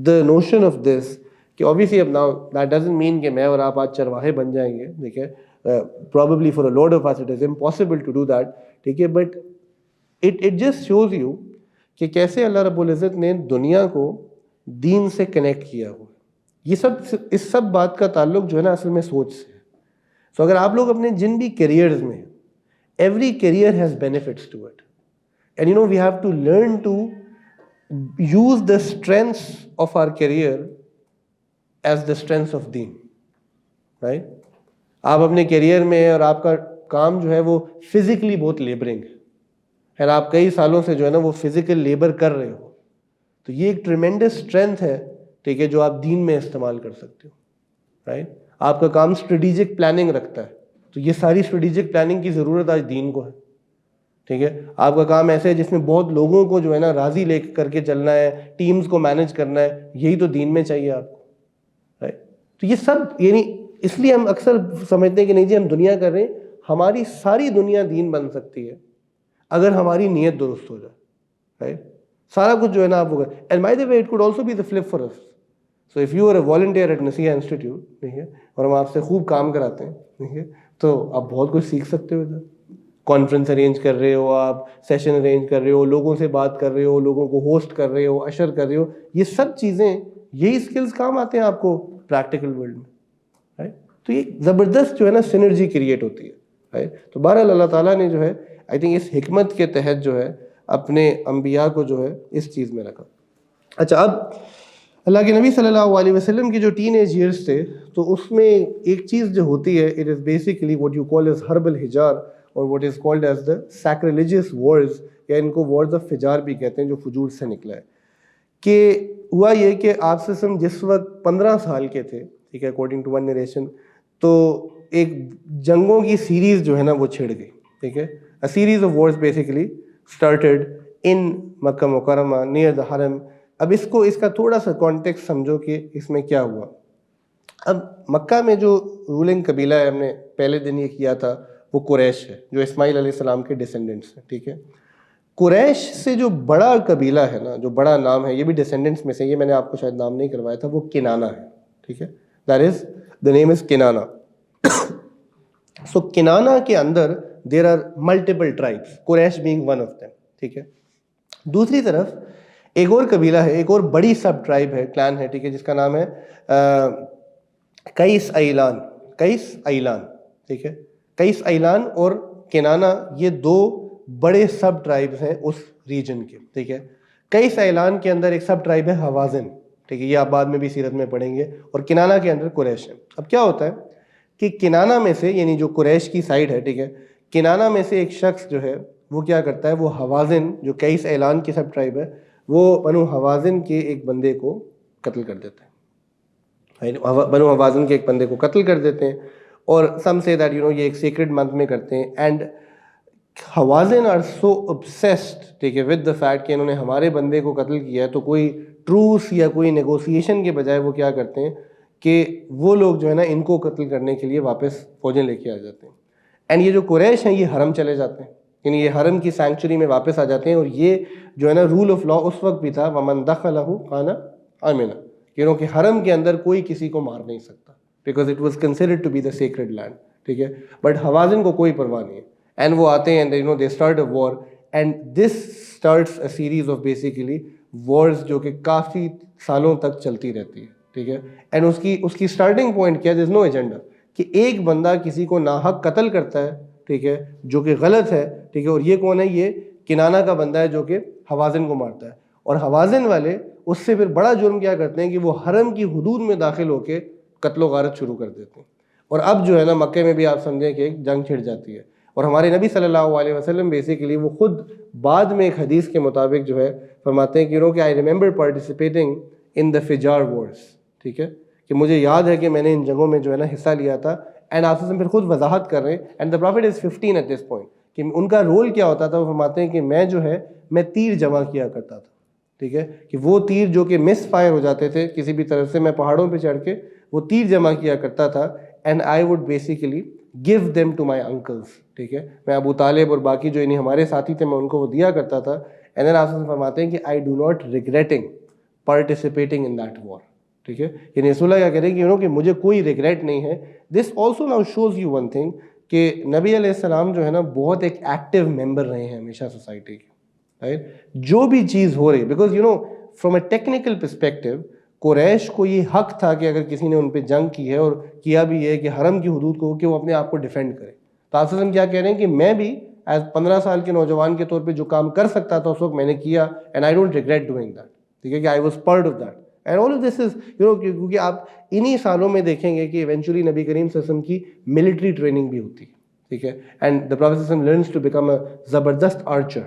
the notion of this کہ obviously اب now that doesn't mean کہ میں اور آپ آج چرواہے بن جائیں گے، ٹھیک ہے. Probably for a lot of us it is impossible to do that، ٹھیک ہے. But it just shows you کہ کیسے اللہ رب العزت نے دنیا کو دین سے کنیکٹ کیا ہوا. اس سب بات کا تعلق جو ہے نا اصل میں سوچ سے ہے. سو اگر آپ لوگ اپنے جن بھی کیریئرز میں، every career has benefits to it. And we have to learn to use the strengths of our career as the strengths of deen, right. آپ اپنے کیریئر میں اور آپ کا کام جو ہے وہ فزیکلی بہت لیبرنگ ہے، اور آپ کئی سالوں سے جو ہے نا وہ فزیکل لیبر کر رہے ہو، تو یہ ایک ٹریمینڈس اسٹرینتھ ہے، ٹھیک ہے، جو آپ دین میں استعمال کر سکتے ہو، رائٹ. آپ کا کام اسٹریٹجک پلاننگ رکھتا ہے، تو یہ ساری اسٹریٹجک پلاننگ کی ضرورت آج دین کو ہے، ٹھیک ہے. آپ کا کام ایسے ہے جس میں بہت لوگوں کو جو ہے نا راضی لے کر کے چلنا ہے، ٹیمز کو مینج کرنا ہے، یہی تو دین میں چاہیے آپ کو، رائٹ. تو یہ سب اس لیے ہم اکثر سمجھتے ہیں کہ نہیں جی ہم دنیا کر رہے ہیں. ہماری ساری دنیا دین بن سکتی ہے اگر ہماری نیت درست ہو جائے، رائٹ. سارا کچھ جو ہے نا آپ وہ. And by the way it could also be the flip for us. So if you are a volunteer at Naseeha institute, ٹھیک ہے، اور ہم آپ سے خوب کام کراتے ہیں، ٹھیک ہے، تو آپ بہت کچھ سیکھ سکتے ہو ادھر. کانفرنس ارینج کر رہے ہو, آپ سیشن ارینج کر رہے ہو, لوگوں سے بات کر رہے ہو, لوگوں کو ہوسٹ کر رہے ہو, اشر کر رہے ہو, یہ سب چیزیں, یہی اسکلز کام آتے ہیں آپ کو پریکٹیکل ورلڈ میں, رائٹ. تو یہ زبردست جو ہے نا سنرجی کریٹ ہوتی ہے, رائٹ. تو بہرحال اللہ تعالیٰ نے جو ہے آئی تھنک اس حکمت کے تحت جو ہے اپنے انبیاء کو جو ہے اس چیز میں رکھا. اچھا, اب اللہ کے نبی صلی اللہ علیہ وسلم کی جو ٹین ایج ایئرس تھے, تو اس میں ایک چیز جو ہوتی ہے, it is basically what you call as حرب الحجار اور what is called as the sacrilegious wars, یا ان کو وارز آف فجار بھی کہتے ہیں, جو فجور سے نکلا ہے. کہ ہوا یہ کہ آپ سے جس وقت 15 سال کے تھے, ٹھیک ہے, اکارڈنگ ٹو ون نریشن, تو ایک جنگوں کی سیریز جو ہے نا وہ چھڑ گئی, ٹھیک ہے. A series of wars basically started in مکہ مکرمہ near the حرم. اب اس کا تھوڑا سا کانٹیکس سمجھو کہ اس میں کیا ہوا. اب مکہ میں جو رولنگ قبیلہ ہے, ہم نے پہلے دن یہ کیا تھا, وہ قریش ہے, جو اسماعیل علیہ السلام کے ڈسینڈنٹس ہیں, ٹھیک ہے. قریش سے جو بڑا قبیلہ ہے نا, جو بڑا نام ہے, یہ بھی ڈسینڈنٹس میں سے, یہ میں نے آپ کو شاید نام نہیں کروایا تھا, وہ کنانہ ہے, ٹھیک ہے. دیٹ از دا نیم از کنانہ. سو کنانہ کے اندر there are multiple tribes, Quraysh being one of them, ٹھیک ہے. دوسری طرف ایک اور قبیلہ ہے, ایک اور بڑی سب ٹرائب ہے, کلان ہے, ٹھیک ہے, جس کا نام ہے قیس ایلان. قیس ایلان, ٹھیک ہے. قیس ایلان اور کنانہ یہ دو بڑے سب ٹرائبز ہیں اس ریجن کے, ٹھیک ہے. قیس ایلان کے اندر ایک سب ٹرائب ہے ہوازن, ٹھیک ہے, یہ آپ بعد میں بھی سیرت میں پڑھیں گے, اور کنانہ کے اندر قریش ہے. اب کیا ہوتا ہے کہ کنانہ میں سے, یعنی جو قریش کی سائڈ ہے, ٹھیک ہے, کنانہ میں سے ایک شخص جو ہے وہ کیا کرتا ہے, وہ ہوازن, جو قیس ایلان کی سب ٹرائب ہے, وہ بنو ہوازن کے ایک بندے کو قتل کر دیتے ہیں. بنو ہوازن کے ایک بندے کو قتل کر دیتے ہیں, اور سم سے دیٹ یہ ایک سیکرڈ منتھ میں کرتے ہیں. اینڈ ہوازن آر سو obsessed, ٹھیک ہے, ود دا فیکٹ کہ انہوں نے ہمارے بندے کو قتل کیا ہے, تو کوئی ٹروس یا کوئی نیگوسیشن کے بجائے وہ کیا کرتے ہیں کہ وہ لوگ جو ہے نا ان کو قتل کرنے کے لیے واپس فوجیں لے کے آ جاتے ہیں. اینڈ یہ جو قریش ہیں یہ حرم چلے جاتے ہیں, یعنی یہ حرم کی سینکچری میں واپس آ جاتے ہیں. اور یہ جو ہے نا رول آف لا اس وقت بھی تھا, ومن دخلہ کان آمنا, کہ حرم کے اندر کوئی کسی کو مار نہیں سکتا, because it was considered to be the sacred land, ٹھیک ہے. بٹ ہوازن کو کوئی پرواہ نہیں ہے, اینڈ وہ آتے ہیں, they start a war, and this starts a series of basically wars جو کہ کافی سالوں تک چلتی رہتی ہے, ٹھیک ہے. اینڈ اس کی اسٹارٹنگ پوائنٹ کیا, دیر از نو ایجنڈا, کہ ایک بندہ کسی کو ناحق قتل کرتا ہے, ٹھیک ہے, جو کہ غلط ہے, ٹھیک ہے. اور یہ کون ہے, یہ کنانہ کا بندہ ہے جو کہ ہوازن کو مارتا ہے. اور ہوازن والے اس سے پھر بڑا جرم کیا کرتے ہیں کہ وہ حرم کی حدود میں داخل ہو کے قتل و غارت شروع کر دیتے ہیں. اور اب جو ہے نا مکے میں بھی آپ سمجھیں کہ ایک جنگ چھڑ جاتی ہے. اور ہمارے نبی صلی اللہ علیہ وسلم بیسیکلی وہ خود بعد میں ایک حدیث کے مطابق جو ہے فرماتے ہیں کہ I remember participating in the Fijar wars, ٹھیک ہے, کہ مجھے یاد ہے کہ میں نے ان جنگوں میں جو ہے نا حصہ لیا تھا. اینڈ آپ سے پھر خود وضاحت کر رہے ہیں, and the prophet is 15 at this point, کہ ان کا رول کیا ہوتا تھا. وہ فرماتے ہیں کہ میں جو ہے میں تیر جمع کیا کرتا تھا, ٹھیک ہے, کہ وہ تیر جو کہ مس فائر ہو جاتے تھے کسی بھی طرف سے, میں پہاڑوں پہ چڑھ کے وہ تیر جمع کیا کرتا تھا. And I would basically give them to my uncles, ٹھیک ہے, میں ابو طالب اور باقی جو ہمارے ساتھی تھے میں ان کو وہ دیا کرتا تھا. اینڈ دین آپ سے فرماتے ہیں کہ I do not regretting participating in that war, ٹھیک ہے. یعنی رسول اللہ کیا کریں کہ مجھے کوئی ریگریٹ نہیں ہے. This also now shows you one thing, کہ نبی علیہ السلام جو ہے نا بہت ایک ایکٹیو ممبر رہے ہیں ہمیشہ سوسائٹی کے, رائٹ. جو بھی چیز ہو رہی, because from a technical perspective Quraysh کو یہ حق تھا کہ اگر کسی نے ان پہ جنگ کی ہے اور کیا بھی ہے کہ حرم کی حدود کو, کہ وہ اپنے آپ کو ڈیفینڈ کرے. تو آپ کیا کہہ رہے ہیں کہ میں بھی ایز 15 سال کے نوجوان کے طور پہ جو کام کر سکتا تھا اس وقت میں نے کیا, and I don't regret doing that, ٹھیک ہے, کہ I was part of that. And all of this is کیونکہ آپ انہی سالوں میں دیکھیں گے کہ ایونچولی نبی کریم صلی اللہ علیہ وسلم کی ملٹری ٹریننگ بھی ہوتی ہے, ٹھیک ہے. اینڈ دا پروفیٹ صلی اللہ علیہ وسلم لرنس ٹو بیکم اے زبردست آرچر,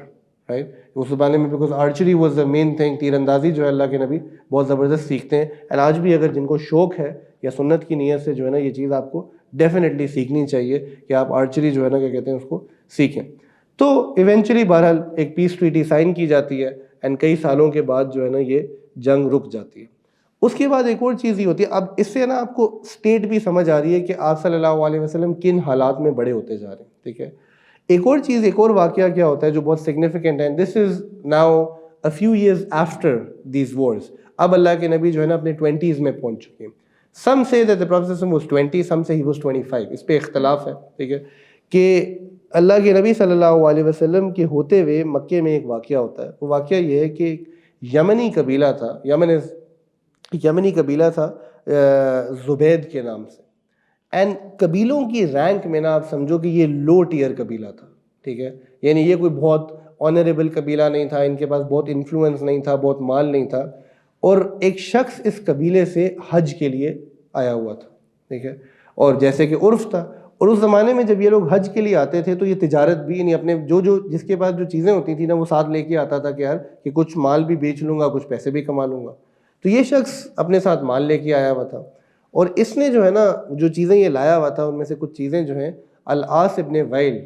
رائٹ. اس زمانے میں because archery was the main thing, تیر اندازی جو ہے اللہ کے نبی بہت زبردست سیکھتے ہیں. اینڈ آج بھی اگر جن کو شوق ہے یا سنت کی نیت سے جو ہے نا یہ چیز آپ کو ڈیفینیٹلی سیکھنی چاہیے کہ آپ آرچری جو ہے نا کیا کہتے ہیں اس کو سیکھیں. تو ایونچولی بہرحال ایک پیس ٹریٹی سائن کی جاتی ہے, اینڈ کئی سالوں کے بعد جو ہے نا یہ جنگ رک جاتی ہے. اس کے بعد ایک اور چیز یہ ہوتی ہے, اب اس سے نا آپ کو اسٹیٹ بھی سمجھ آ رہی ہے کہ آپ صلی اللہ علیہ وسلم کن حالات میں بڑے ہوتے جا رہے ہیں, ٹھیک ہے. ایک اور چیز, ایک اور واقعہ کیا ہوتا ہے جو بہت سگنیفیکنٹ ہے, this is now a few years after these wars. اب اللہ کے نبی جو ہے نا اپنے 20s میں پہنچ چکے ہیں. سم سے دیٹ دی پروفیٹ واز 20, سم سے ہی واز 25, اس پہ اختلاف ہے, ٹھیک ہے, کہ اللہ کے نبی صلی اللہ علیہ وسلم کے ہوتے ہوئے مکے میں ایک واقعہ ہوتا ہے. وہ واقعہ یہ ہے کہ ایک یمنی قبیلہ تھا، یمنی قبیلہ تھا زبید کے نام سے. اینڈ قبیلوں کی رینک میں نا آپ سمجھو کہ یہ لو ٹیئر قبیلہ تھا. ٹھیک ہے، یعنی یہ کوئی بہت آنریبل قبیلہ نہیں تھا، ان کے پاس بہت انفلوئنس نہیں تھا، بہت مال نہیں تھا. اور ایک شخص اس قبیلے سے حج کے لیے آیا ہوا تھا. ٹھیک ہے، اور جیسے کہ عرف تھا، اور اس زمانے میں جب یہ لوگ حج کے لیے آتے تھے تو یہ تجارت بھی، یعنی اپنے جو جس کے پاس جو چیزیں ہوتی تھیں نا وہ ساتھ لے کے آتا تھا کہ یار کہ کچھ مال بھی بیچ لوں گا، کچھ پیسے بھی کما لوں گا. تو یہ شخص اپنے ساتھ مال لے کے آیا ہوا تھا، اور اس نے جو ہے نا جو چیزیں یہ لایا ہوا تھا ان میں سے کچھ چیزیں جو ہیں العاص ابن وائل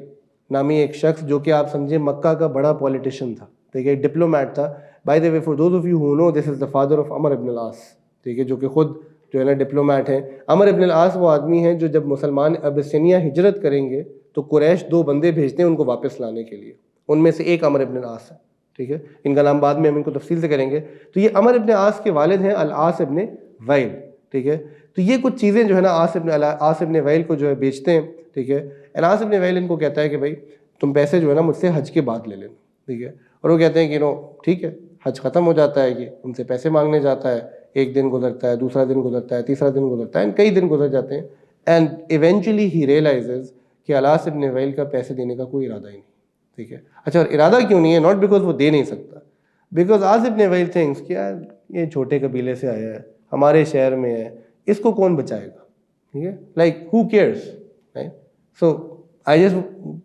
نامی ایک شخص جو کہ آپ سمجھیں مکہ کا بڑا پولیٹیشین تھا. ٹھیک ہے، ڈپلومیٹ تھا. By the way for those of you who know this is the father of عمر ابن العاص. ٹھیک ہے، جو کہ خود جو ہے نا ڈپلومیٹ ہیں. عمر ابن العاص وہ آدمی ہیں جو جب مسلمان ابسینیا ہجرت کریں گے تو قریش 2 بندے بھیجتے ہیں ان کو واپس لانے کے لیے. ان میں سے ایک عمر ابن العاص ہے. ٹھیک ہے، ان کا نام بعد میں ہم ان کو تفصیل سے کریں گے. تو یہ عمر ابن عاص کے والد ہیں العاص ابن وائل. ٹھیک ہے، تو یہ کچھ چیزیں جو ہے نا عاص ابن وائل کو جو ہے بیچتے ہیں. ٹھیک ہے، عاص ابن وائل ان کو کہتا ہے کہ بھائی تم پیسے جو ہے نا مجھ سے حج کے بعد لے لینا. ٹھیک ہے، اور وہ کہتے ہیں کہ ٹھیک ہے. حج ختم ہو جاتا ہے، یہ ان سے پیسے مانگنے جاتا ہے. ایک دن گزرتا ہے، دوسرا دن گزرتا ہے، تیسرا دن گزرتا ہے، کئی دن گزر جاتے ہیں. اینڈ ایونچولی ہی ریئلائزز کہ عاص ابن وائل کا پیسے دینے کا کوئی ارادہ ہی نہیں. ٹھیک ہے، اچھا، اور ارادہ کیوں نہیں ہے؟ ناٹ بیکاز وہ دے نہیں سکتا، بیکاز عاص ابن وائل تھنکس کہ یار یہ چھوٹے قبیلے سے آیا ہے، ہمارے شہر میں ہے، اس کو کون بچائے گا. ٹھیک ہے، like who cares. So I just,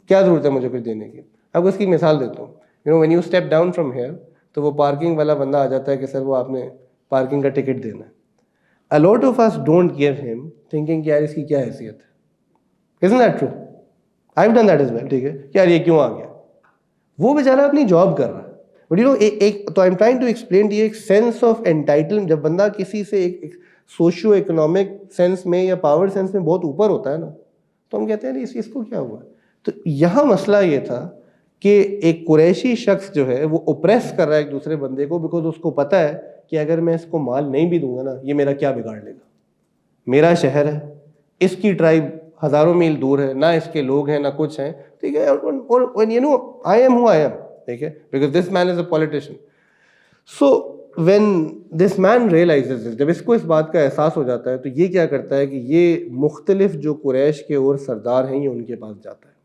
کیا ضرورت ہے مجھے کچھ دینے کی. اب اس کی مثال دیتا ہوں. When you step down from here تو وہ پارکنگ والا بندہ آ جاتا ہے کہ سر وہ آپ نے پارکنگ کا ٹکٹ دینا ہے. A lot of us don't give him thinking کہ یار اس کی کیا حیثیت ہے. Isn't that true? I've done that as well. ٹھیک ہے، کہ یار یہ کیوں آ گیا. وہ بیچارہ اپنی جاب کر رہا ہے. بٹ ایک تو I'm trying to explain یہ ایک سینس آف انٹائٹلمنٹ جب بندہ کسی سے ایک سوشیو اکنامک سینس میں یا پاور سینس میں بہت اوپر ہوتا ہے نا تو ہم کہتے ہیں اس کو کیا ہوا. تو یہاں مسئلہ یہ تھا کہ ایک قریشی شخص جو ہے وہ اوپریس کر رہا ہے ایک دوسرے بندے کو، بیکاز اس کو پتہ ہے کہ اگر میں اس کو مال نہیں بھی دوں گا نا یہ میرا کیا بگاڑ لے گا. میرا شہر ہے، اس کی ٹرائب ہزاروں میل دور ہے، نہ اس کے لوگ ہیں نہ کچھ ہیں. ٹھیک ہے، اور you know I am who I am. ٹھیک ہے، because this man is a politician. So when this man realises, جب اس کو اس بات کا احساس ہو جاتا ہے تو یہ کیا کرتا ہے کہ یہ مختلف جو قریش کے اور سردار ہیں یہ ان کے پاس جاتا ہے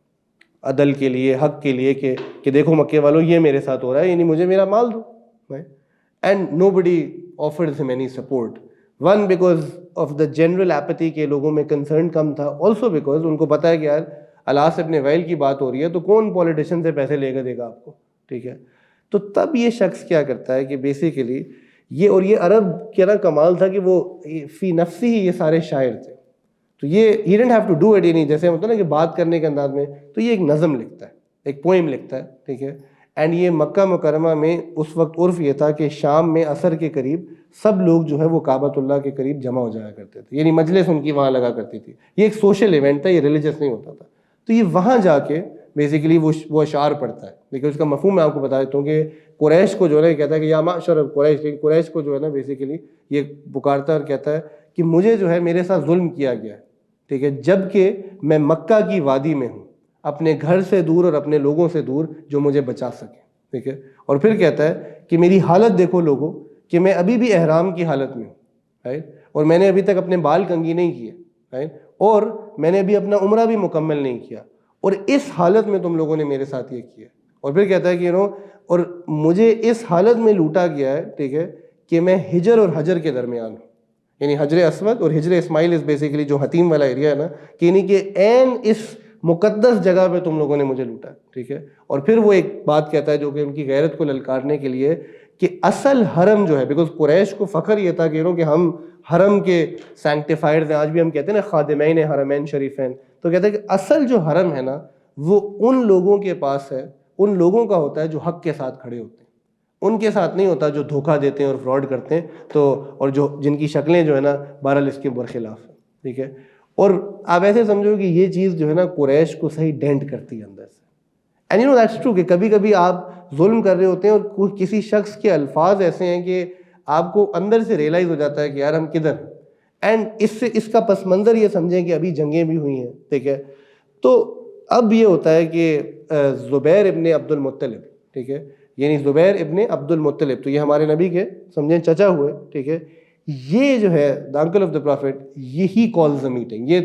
عدل کے لیے، حق کے لیے کہ دیکھو مکے والوں یہ میرے ساتھ ہو رہا ہے، یعنی مجھے میرا مال دو. اینڈ نو بڈی آفرز ہم any support. One because of the general ایپتھی کے لوگوں میں کنسرن کم تھا، آلسو بیکاز ان کو پتہ ہے کہ یار العاص ابن وائل کی بات ہو رہی ہے تو کون پولیٹیشین سے پیسے لے کر دے گا آپ کو. ٹھیک ہے، تو تب یہ شخص کیا کرتا ہے کہ بیسیکلی یہ عرب کیا نا کمال تھا کہ وہ فی نفسی ہی یہ سارے شاعر تھے. تو یہ he didn't have to do it, یعنی جیسے ہوتا ہے نا کہ بات کرنے کے انداز میں، تو یہ ایک نظم لکھتا ہے، ایک پوئم لکھتا ہے. ٹھیک ہے، اینڈ یہ مکہ مکرمہ میں اس وقت عرف یہ تھا کہ شام میں عصر کے قریب سب لوگ جو ہے وہ کعبۃ اللہ کے قریب جمع ہو جایا کرتے تھے، یعنی مجلس ان کی وہاں لگا کرتی تھی. یہ ایک سوشل ایونٹ تھا، یہ ریلیجس نہیں ہوتا تھا. تو یہ وہاں جا کے بیسیکلی وہ اشعار پڑھتا ہے. لیکن اس کا مفہوم میں آپ کو بتا دیتا ہوں کہ قریش کو جو ہے کہتا ہے کہ یا معشر قریش، لیکن قریش کو جو ہے نا بیسیکلی یہ پکارتا ہے اور کہتا ہے کہ مجھے جو ہے میرے ساتھ ظلم کیا گیا ہے. ٹھیک ہے، جب کہ میں مکہ کی وادی میں ہوں، اپنے گھر سے دور اور اپنے لوگوں سے دور جو مجھے بچا سکے. ٹھیک ہے، اور پھر کہتا ہے کہ میری حالت دیکھو لوگوں کہ میں ابھی بھی احرام کی حالت میں ہوں، رائٹ، اور میں نے ابھی تک اپنے بال کنگھی نہیں کیے، رائٹ، اور میں نے ابھی اپنا عمرہ بھی مکمل نہیں کیا، اور اس حالت میں تم لوگوں نے میرے ساتھ یہ کیا. اور پھر کہتا ہے کہ اور مجھے اس حالت میں لوٹا گیا ہے. ٹھیک ہے، کہ میں ہجر اور حجر کے درمیان ہوں، یعنی حجر اسود اور ہجر اسماعیل از بیسیکلی جو حتیم والا ایریا ہے نا، کہ یعنی کہ این اس مقدس جگہ پہ تم لوگوں نے مجھے لوٹا. ٹھیک ہے، اور پھر وہ ایک بات کہتا ہے جو کہ ان کی غیرت کو للکارنے کے لیے کہ اصل حرم جو ہے، بیکاز قریش کو فخر یہ تھا کہ ہم حرم کے سینکٹیفائرز ہیں. آج بھی ہم کہتے ہیں نا خادمین حرمین شریفین. تو کہتا ہے کہ اصل جو حرم ہے نا وہ ان لوگوں کے پاس ہے، ان لوگوں کا ہوتا ہے جو حق کے ساتھ کھڑے ہوتے ہیں، ان کے ساتھ نہیں ہوتا جو دھوکہ دیتے ہیں اور فراڈ کرتے ہیں، تو اور جن کی شکلیں جو ہے نا بہرحال اس کے برخلاف ہیں. ٹھیک ہے، اور آپ ایسے سمجھو کہ یہ چیز جو ہے نا قریش کو صحیح ڈینٹ کرتی ہے اندر سے. And you know that's true کہ کبھی کبھی آپ ظلم کر رہے ہوتے ہیں اور کسی شخص کے الفاظ ایسے ہیں کہ آپ کو اندر سے ریئلائز ہو جاتا ہے کہ یار ہم کدھر ہیں. اینڈ اس کا پس منظر یہ سمجھیں کہ ابھی جنگیں بھی ہوئی ہیں. ٹھیک ہے، تو اب یہ ہوتا ہے کہ زبیر ابن عبد المطلب، ٹھیک ہے، یعنی زبیر ابن عبد المطلب، تو یہ ہمارے نبی کے سمجھیں چچا ہوئے، ٹھیک ہے، یہ جو ہے دا انکل آف دا پرافٹ، یہی کالز اے میٹنگ. یہ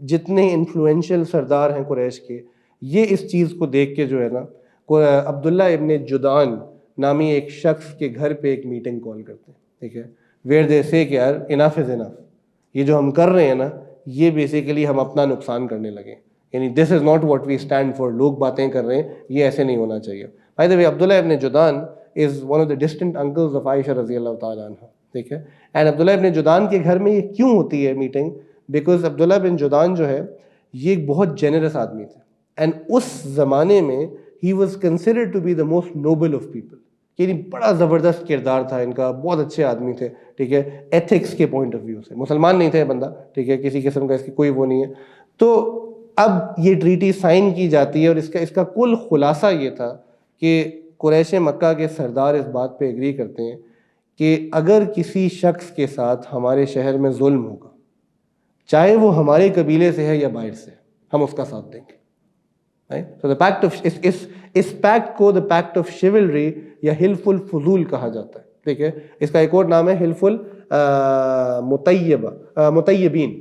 جتنے انفلوئنشل سردار ہیں قریش کے، یہ اس چیز کو دیکھ کے جو ہے نا عبداللہ ابن جدعان نامی ایک شخص کے گھر پہ ایک میٹنگ کال کرتے ہیں، ٹھیک ہے، ویئر دے سے کہ یار انف از انف، یہ جو ہم کر رہے ہیں نا یہ بیسیکلی ہم اپنا نقصان کرنے لگے، یعنی this is not what we stand for. لوگ باتیں کر رہے ہیں، یہ ایسے نہیں ہونا چاہیے. بائی دا وے عبداللہ ابن جدعان is one of the distant uncles of عائشہ رضی اللہ تعالیٰ عنہ، ٹھیک ہے. اینڈ عبداللہ ابن جدعان کے گھر میں یہ کیوں ہوتی ہے میٹنگ؟ بیکاز عبداللہ بن جدعان جو ہے یہ ایک بہت جینرس آدمی تھے، اینڈ اس زمانے میں he was considered to be the most noble of people, یعنی بڑا زبردست کردار تھا ان کا، بہت اچھے آدمی تھے، ٹھیک ہے، ایتھکس کے پوائنٹ آف ویو سے. مسلمان نہیں تھے بندہ، ٹھیک ہے، کسی قسم کا اس کی کوئی وہ نہیں ہے. تو اب یہ ٹریٹی سائن کی جاتی ہے، اور اس کا کل خلاصہ یہ تھا کہ قریش مکہ کے سردار اس بات پہ ایگری کرتے ہیں کہ اگر کسی شخص کے ساتھ ہمارے شہر میں ظلم ہوگا، چاہے وہ ہمارے قبیلے سے ہے یا باہر سے، ہم اس کا ساتھ دیں گے. So the pact of اس پیکٹ کو the pact of chivalry یا حلف الفضول کہا جاتا ہے، ٹھیک ہے. اس کا ایک اور نام ہے حلف المطیبین،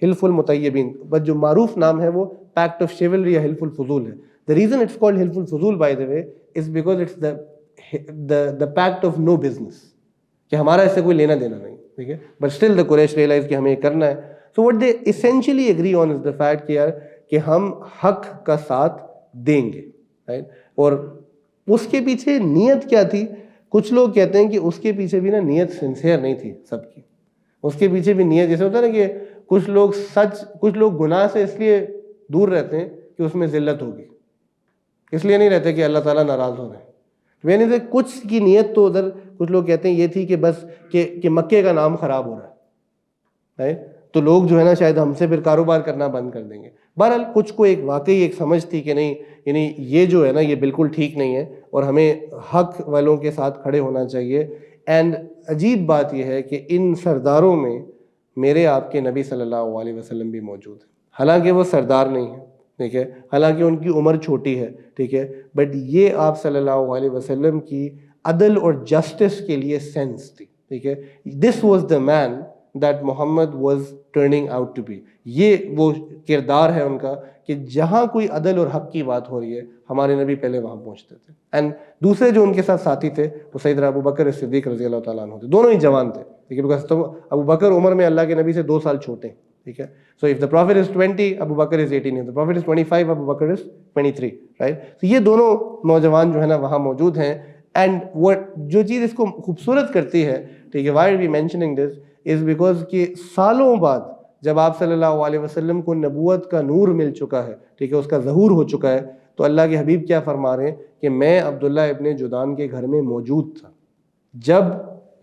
حلف المطیبین، بس جو معروف نام ہے وہ پیکٹ آف chivalry یا حلف الفضول ہے. The reason it's called حلف الفضول by the way is because it's the pact of no business، کہ ہمارا اس سے کوئی لینا دینا نہیں، ٹھیک ہے. But still the Quraysh realize کہ ہمیں یہ کرنا ہے. So what they essentially agree on is the fact کہ ہم حق کا ساتھ دیں گے، right؟ اور اس کے پیچھے نیت کیا تھی؟ کچھ لوگ کہتے ہیں کہ اس کے پیچھے بھی نا نیت سنسیئر نہیں تھی سب کی. اس کے پیچھے بھی نیت، جیسے ہوتا ہے نا کہ کچھ لوگ گناہ سے اس لیے دور رہتے ہیں کہ اس میں ذلت ہوگی، اس لیے نہیں رہتے کہ اللہ تعالیٰ ناراض ہو رہے ہیں. یعنی کہ کچھ کی نیت تو ادھر کچھ لوگ کہتے ہیں یہ تھی کہ بس کہ مکے کا نام خراب ہو رہا ہے، تو لوگ جو ہے نا شاید ہم سے پھر کاروبار کرنا بند کر دیں گے. بہرحال کچھ کو واقعی ایک سمجھ تھی کہ نہیں، یعنی یہ جو ہے نا یہ بالکل ٹھیک نہیں ہے اور ہمیں حق والوں کے ساتھ کھڑے ہونا چاہیے. اینڈ عجیب بات یہ ہے کہ ان سرداروں میں میرے آپ کے نبی صلی اللہ علیہ وسلم بھی موجود ہیں، حالانکہ وہ سردار نہیں ہیں، ٹھیک ہے، حالانکہ ان کی عمر چھوٹی ہے، ٹھیک ہے، بٹ یہ آپ صلی اللہ علیہ وسلم کی عدل اور جسٹس کے لیے سینس تھی، ٹھیک ہے. This was the man that Muhammad was turning out to be. یہ وہ کردار ہے ان کا کہ جہاں کوئی عدل اور حق کی بات ہو رہی ہے ہمارے نبی پہلے وہاں پہنچتے تھے. اینڈ دوسرے جو ان کے ساتھ ساتھی تھے وہ سیدنا ابو بکر صدیق رضی اللہ تعالیٰ عنہ تھے. دونوں ہی جوان تھے، ٹھیک ہے، بیکاز ابو بکر عمر میں اللہ کے نبی سے 2 سال چھوٹے ہیں، ٹھیک ہے. So if the prophet is 20 Abu Bakr is 18، if the prophet is 25 Abu Bakr is 23، right. تو یہ دونوں نوجوان جو ہے نا وہاں موجود ہیں. اینڈ وہ جو چیز اس کو خوبصورت کرتی ہے، ٹھیک ہے، why are we mentioning this is because کہ سالوں بعد جب آپ صلی اللہ علیہ وسلم کو نبوت کا نور مل چکا ہے، ٹھیک ہے، اس کا ظہور ہو چکا ہے، تو اللہ کے حبیب کیا فرما رہے ہیں کہ میں عبداللہ ابن جدعان کے گھر میں موجود تھا جب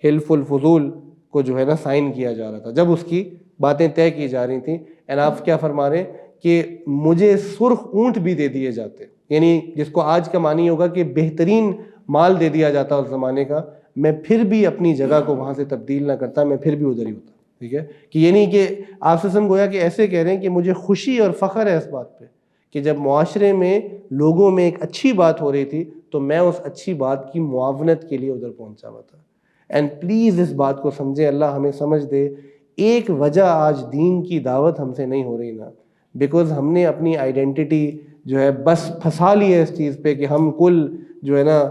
حلف الفضول کو جو ہے نا سائن کیا جا رہا تھا، جب اس کی باتیں طے کی جا رہی تھیں. اینڈ آپ کیا فرما رہے ہیں کہ مجھے سرخ اونٹ بھی دے دیے جاتے، یعنی جس کو آج کا معنی ہوگا کہ بہترین مال دے دیا جاتا اس زمانے کا، میں پھر بھی اپنی جگہ کو وہاں سے تبدیل نہ کرتا، میں پھر بھی ادھر ہی ہوتا، ٹھیک ہے. کہ یہ نہیں کہ آپ سے گویا کہ ایسے کہہ رہے ہیں کہ مجھے خوشی اور فخر ہے اس بات پہ کہ جب معاشرے میں لوگوں میں ایک اچھی بات ہو رہی تھی تو میں اس اچھی بات کی معاونت کے لیے ادھر پہنچا ہوا تھا. اینڈ پلیز اس بات کو سمجھیں، اللہ ہمیں سمجھ دے. ایک وجہ آج دین کی دعوت ہم سے نہیں ہو رہی نا، بیکاز ہم نے اپنی آئیڈینٹی جو ہے بس پھنسا لی ہے اس چیز پہ کہ ہم کل جو ہے نا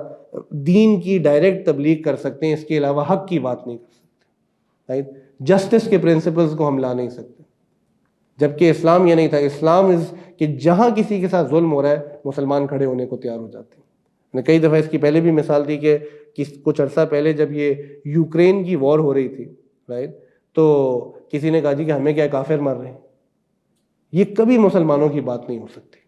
دین کی ڈائریکٹ تبلیغ کر سکتے ہیں، اس کے علاوہ حق کی بات نہیں کر سکتے، رائٹ. جسٹس کے پرنسپلز کو ہم لا نہیں سکتے، جبکہ اسلام یہ نہیں تھا. اسلام کہ جہاں کسی کے ساتھ ظلم ہو رہا ہے مسلمان کھڑے ہونے کو تیار ہو جاتے ہیں. کئی دفعہ اس کی پہلے بھی مثال تھی کہ کچھ عرصہ پہلے جب یہ یوکرین کی وار ہو رہی تھی، رائٹ، تو کسی نے کہا جی کہ ہمیں کیا کافر مار رہے ہیں. یہ کبھی مسلمانوں کی بات نہیں ہو سکتی،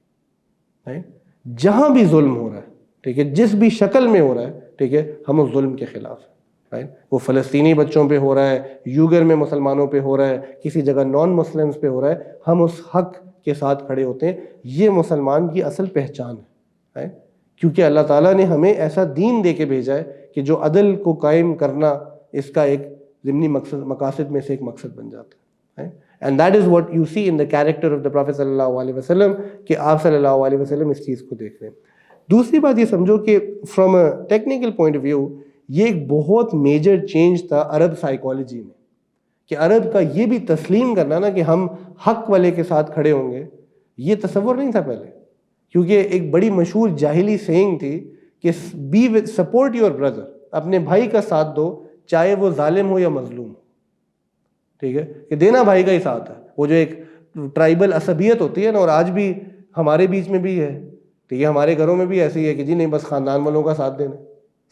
رائٹ. جہاں بھی ظلم ہو رہا ہے، ٹھیک ہے، جس بھی شکل میں ہو رہا ہے، ٹھیک ہے، ہم اس ظلم کے خلاف ہیں، رائٹ. وہ فلسطینی بچوں پہ ہو رہا ہے، یوگر میں مسلمانوں پہ ہو رہا ہے، کسی جگہ نان مسلمز پہ ہو رہا ہے، ہم اس حق کے ساتھ کھڑے ہوتے ہیں. یہ مسلمان کی اصل پہچان ہے، کیونکہ اللہ تعالیٰ نے ہمیں ایسا دین دے کے بھیجا ہے کہ جو عدل کو قائم کرنا اس کا ایک ضمنی مقصد میں سے ایک مقصد بن جاتا and that is what you see in the character of the prophet صلی اللہ علیہ وسلم کہ آپ صلی اللہ علیہ وسلم اس چیز کو دیکھ رہے ہیں. دوسری بات یہ سمجھو کہ from a technical point of view یہ ایک بہت میجر چینج تھا عرب سائیکالوجی میں, کہ عرب کا یہ بھی تسلیم کرنا نا کہ ہم حق والے کے ساتھ کھڑے ہوں گے, یہ تصور نہیں تھا پہلے. کیونکہ ایک بڑی مشہور جاہلی سینگ تھی کہ be with support your brother, اپنے بھائی کا ساتھ دو چاہے وہ ظالم ہو یا مظلوم ہو. ٹھیک ہے, کہ دینا بھائی کا ہی ساتھ ہے. وہ جو ایک ٹرائبل عصبیت ہوتی ہے نا, اور آج بھی ہمارے بیچ میں بھی ہے, ٹھیک ہے, ہمارے گھروں میں بھی ایسی ہے کہ جی نہیں بس خاندان والوں کا ساتھ دینا,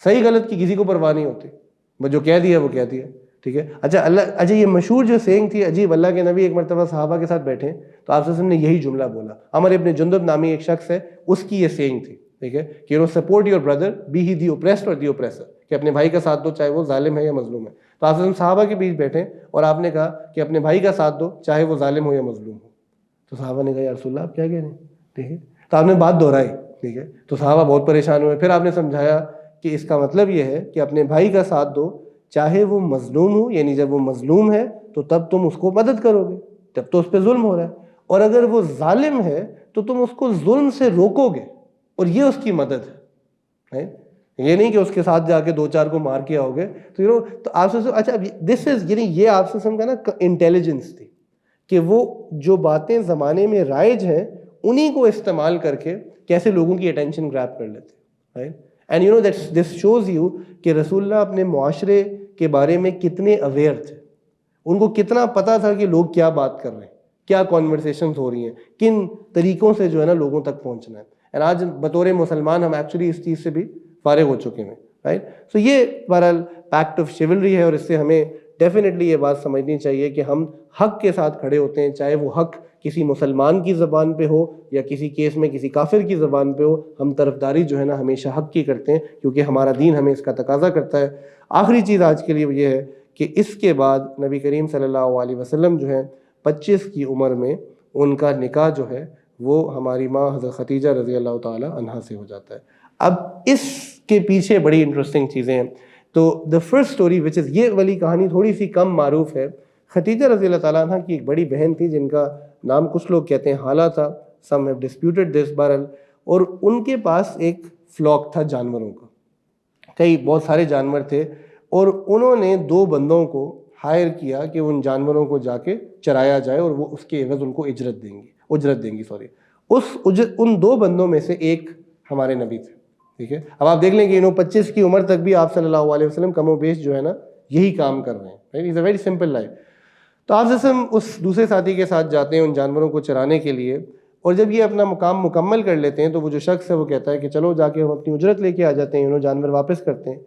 صحیح غلط کی کسی کو پرواہ نہیں ہوتی, بس جو کہہ دیا وہ کہہ دیا. ٹھیک ہے. اچھا یہ مشہور جو سینگ تھی عجیب, اللہ کے نبی ایک مرتبہ صحابہ کے ساتھ بیٹھے تو آپ صلی اللہ علیہ وسلم نے یہی جملہ بولا. عمر ابن جندب نامی ایک شخص ہے, اس کی یہ سینگ تھی. ٹھیک ہے, کہ you know support your brother be he the oppressed اور دی اوپریسر, کہ اپنے بھائی کا ساتھ دو چاہے وہ ظالم ہے یا مظلوم ہے. تو آپ صلی اللہ علیہ وسلم صحابہ کے بیچ بیٹھے اور آپ نے کہا کہ اپنے بھائی کا ساتھ دو چاہے وہ ظالم ہو یا مظلوم ہو. تو صحابہ نے کہا یا رسول اللہ آپ کیا کہہ رہے ہیں. ٹھیک ہے, تو آپ نے بات دہرائی. ٹھیک ہے, تو صحابہ بہت پریشان ہوئے. پھر آپ نے سمجھایا کہ اس کا مطلب یہ ہے کہ اپنے بھائی کا ساتھ دو چاہے وہ مظلوم ہو, یعنی جب وہ مظلوم ہے تو تب تم اس کو مدد کرو گے, تب تو اس پہ ظلم ہو رہا ہے, اور اگر وہ ظالم ہے تو تم اس کو ظلم سے روکو گے, اور یہ اس کی مدد ہے. یہ نہیں کہ اس کے ساتھ جا کے دو چار کو مار کے آؤ گے. تو آپ سے اچھا دس از, یعنی یہ آپ سے سمجھا نا انٹیلیجنس تھی کہ وہ جو باتیں زمانے میں رائج ہیں انہی کو استعمال کر کے کیسے لوگوں کی اٹینشن گریب کر لیتے ہیں. And you know that this shows you کہ رسول اللہ اپنے معاشرے کے بارے میں کتنے اویئر تھے, ان کو کتنا پتا تھا کہ لوگ کیا بات کر رہے ہیں, کیا کانورسیشنز ہو رہی ہیں, کن طریقوں سے جو ہے نا لوگوں تک پہنچنا ہے. اینڈ آج بطور مسلمان ہم ایکچولی اس چیز سے بھی فارغ ہو چکے ہیں. رائٹ, سو یہ بہرحال پیکٹ آف شیولری ہے, اور اس سے ہمیں ڈیفینیٹلی یہ بات سمجھنی چاہیے کہ ہم حق کے ساتھ کھڑے ہوتے ہیں, چاہے وہ حق کسی مسلمان کی زبان پہ ہو یا کسی کیس میں کسی کافر کی زبان پہ ہو. ہم طرفداری جو ہے نا ہمیشہ حق کی کرتے ہیں, کیونکہ ہمارا دین ہمیں اس کا تقاضا کرتا ہے. آخری چیز آج کے لیے یہ ہے کہ اس کے بعد نبی کریم صلی اللہ علیہ وسلم جو ہے 25 کی عمر میں ان کا نکاح جو ہے وہ ہماری ماں حضرت خدیجہ رضی اللہ تعالی عنہا سے ہو جاتا ہے. اب اس کے پیچھے بڑی انٹرسٹنگ چیزیں ہیں. تو دا فرسٹ اسٹوری وچ از, یہ والی کہانی تھوڑی سی کم معروف ہے. خدیجہ رضی اللہ تعالیٰ عنہ کی ایک بڑی بہن تھی جن کا نام کچھ لوگ کہتے ہیں حالہ تھا, سم ہیو ڈسپیوٹڈ دس بہرحال, اور ان کے پاس ایک فلاک تھا جانوروں کا, کئی بہت سارے جانور تھے, اور انہوں نے 2 بندوں کو ہائر کیا کہ ان جانوروں کو جا کے چرایا جائے, اور وہ اس کے عوض ان کو اجرت دیں گی. ان 2 بندوں میں سے ایک ہمارے نبی تھے. ٹھیک ہے, اب آپ دیکھ لیں کہ 25 کی عمر تک بھی آپ صلی اللہ علیہ وسلم کم و بیش جو ہے نا یہی کام کر رہے ہیں. It's a very simple life. تو آپ اس دوسرے ساتھی کے ساتھ جاتے ہیں ان جانوروں کو چرانے کے لیے, اور جب یہ اپنا مقام مکمل کر لیتے ہیں تو وہ جو شخص ہے وہ کہتا ہے کہ چلو جا کے ہم اپنی اجرت لے کے آ جاتے ہیں, جانور واپس کرتے ہیں.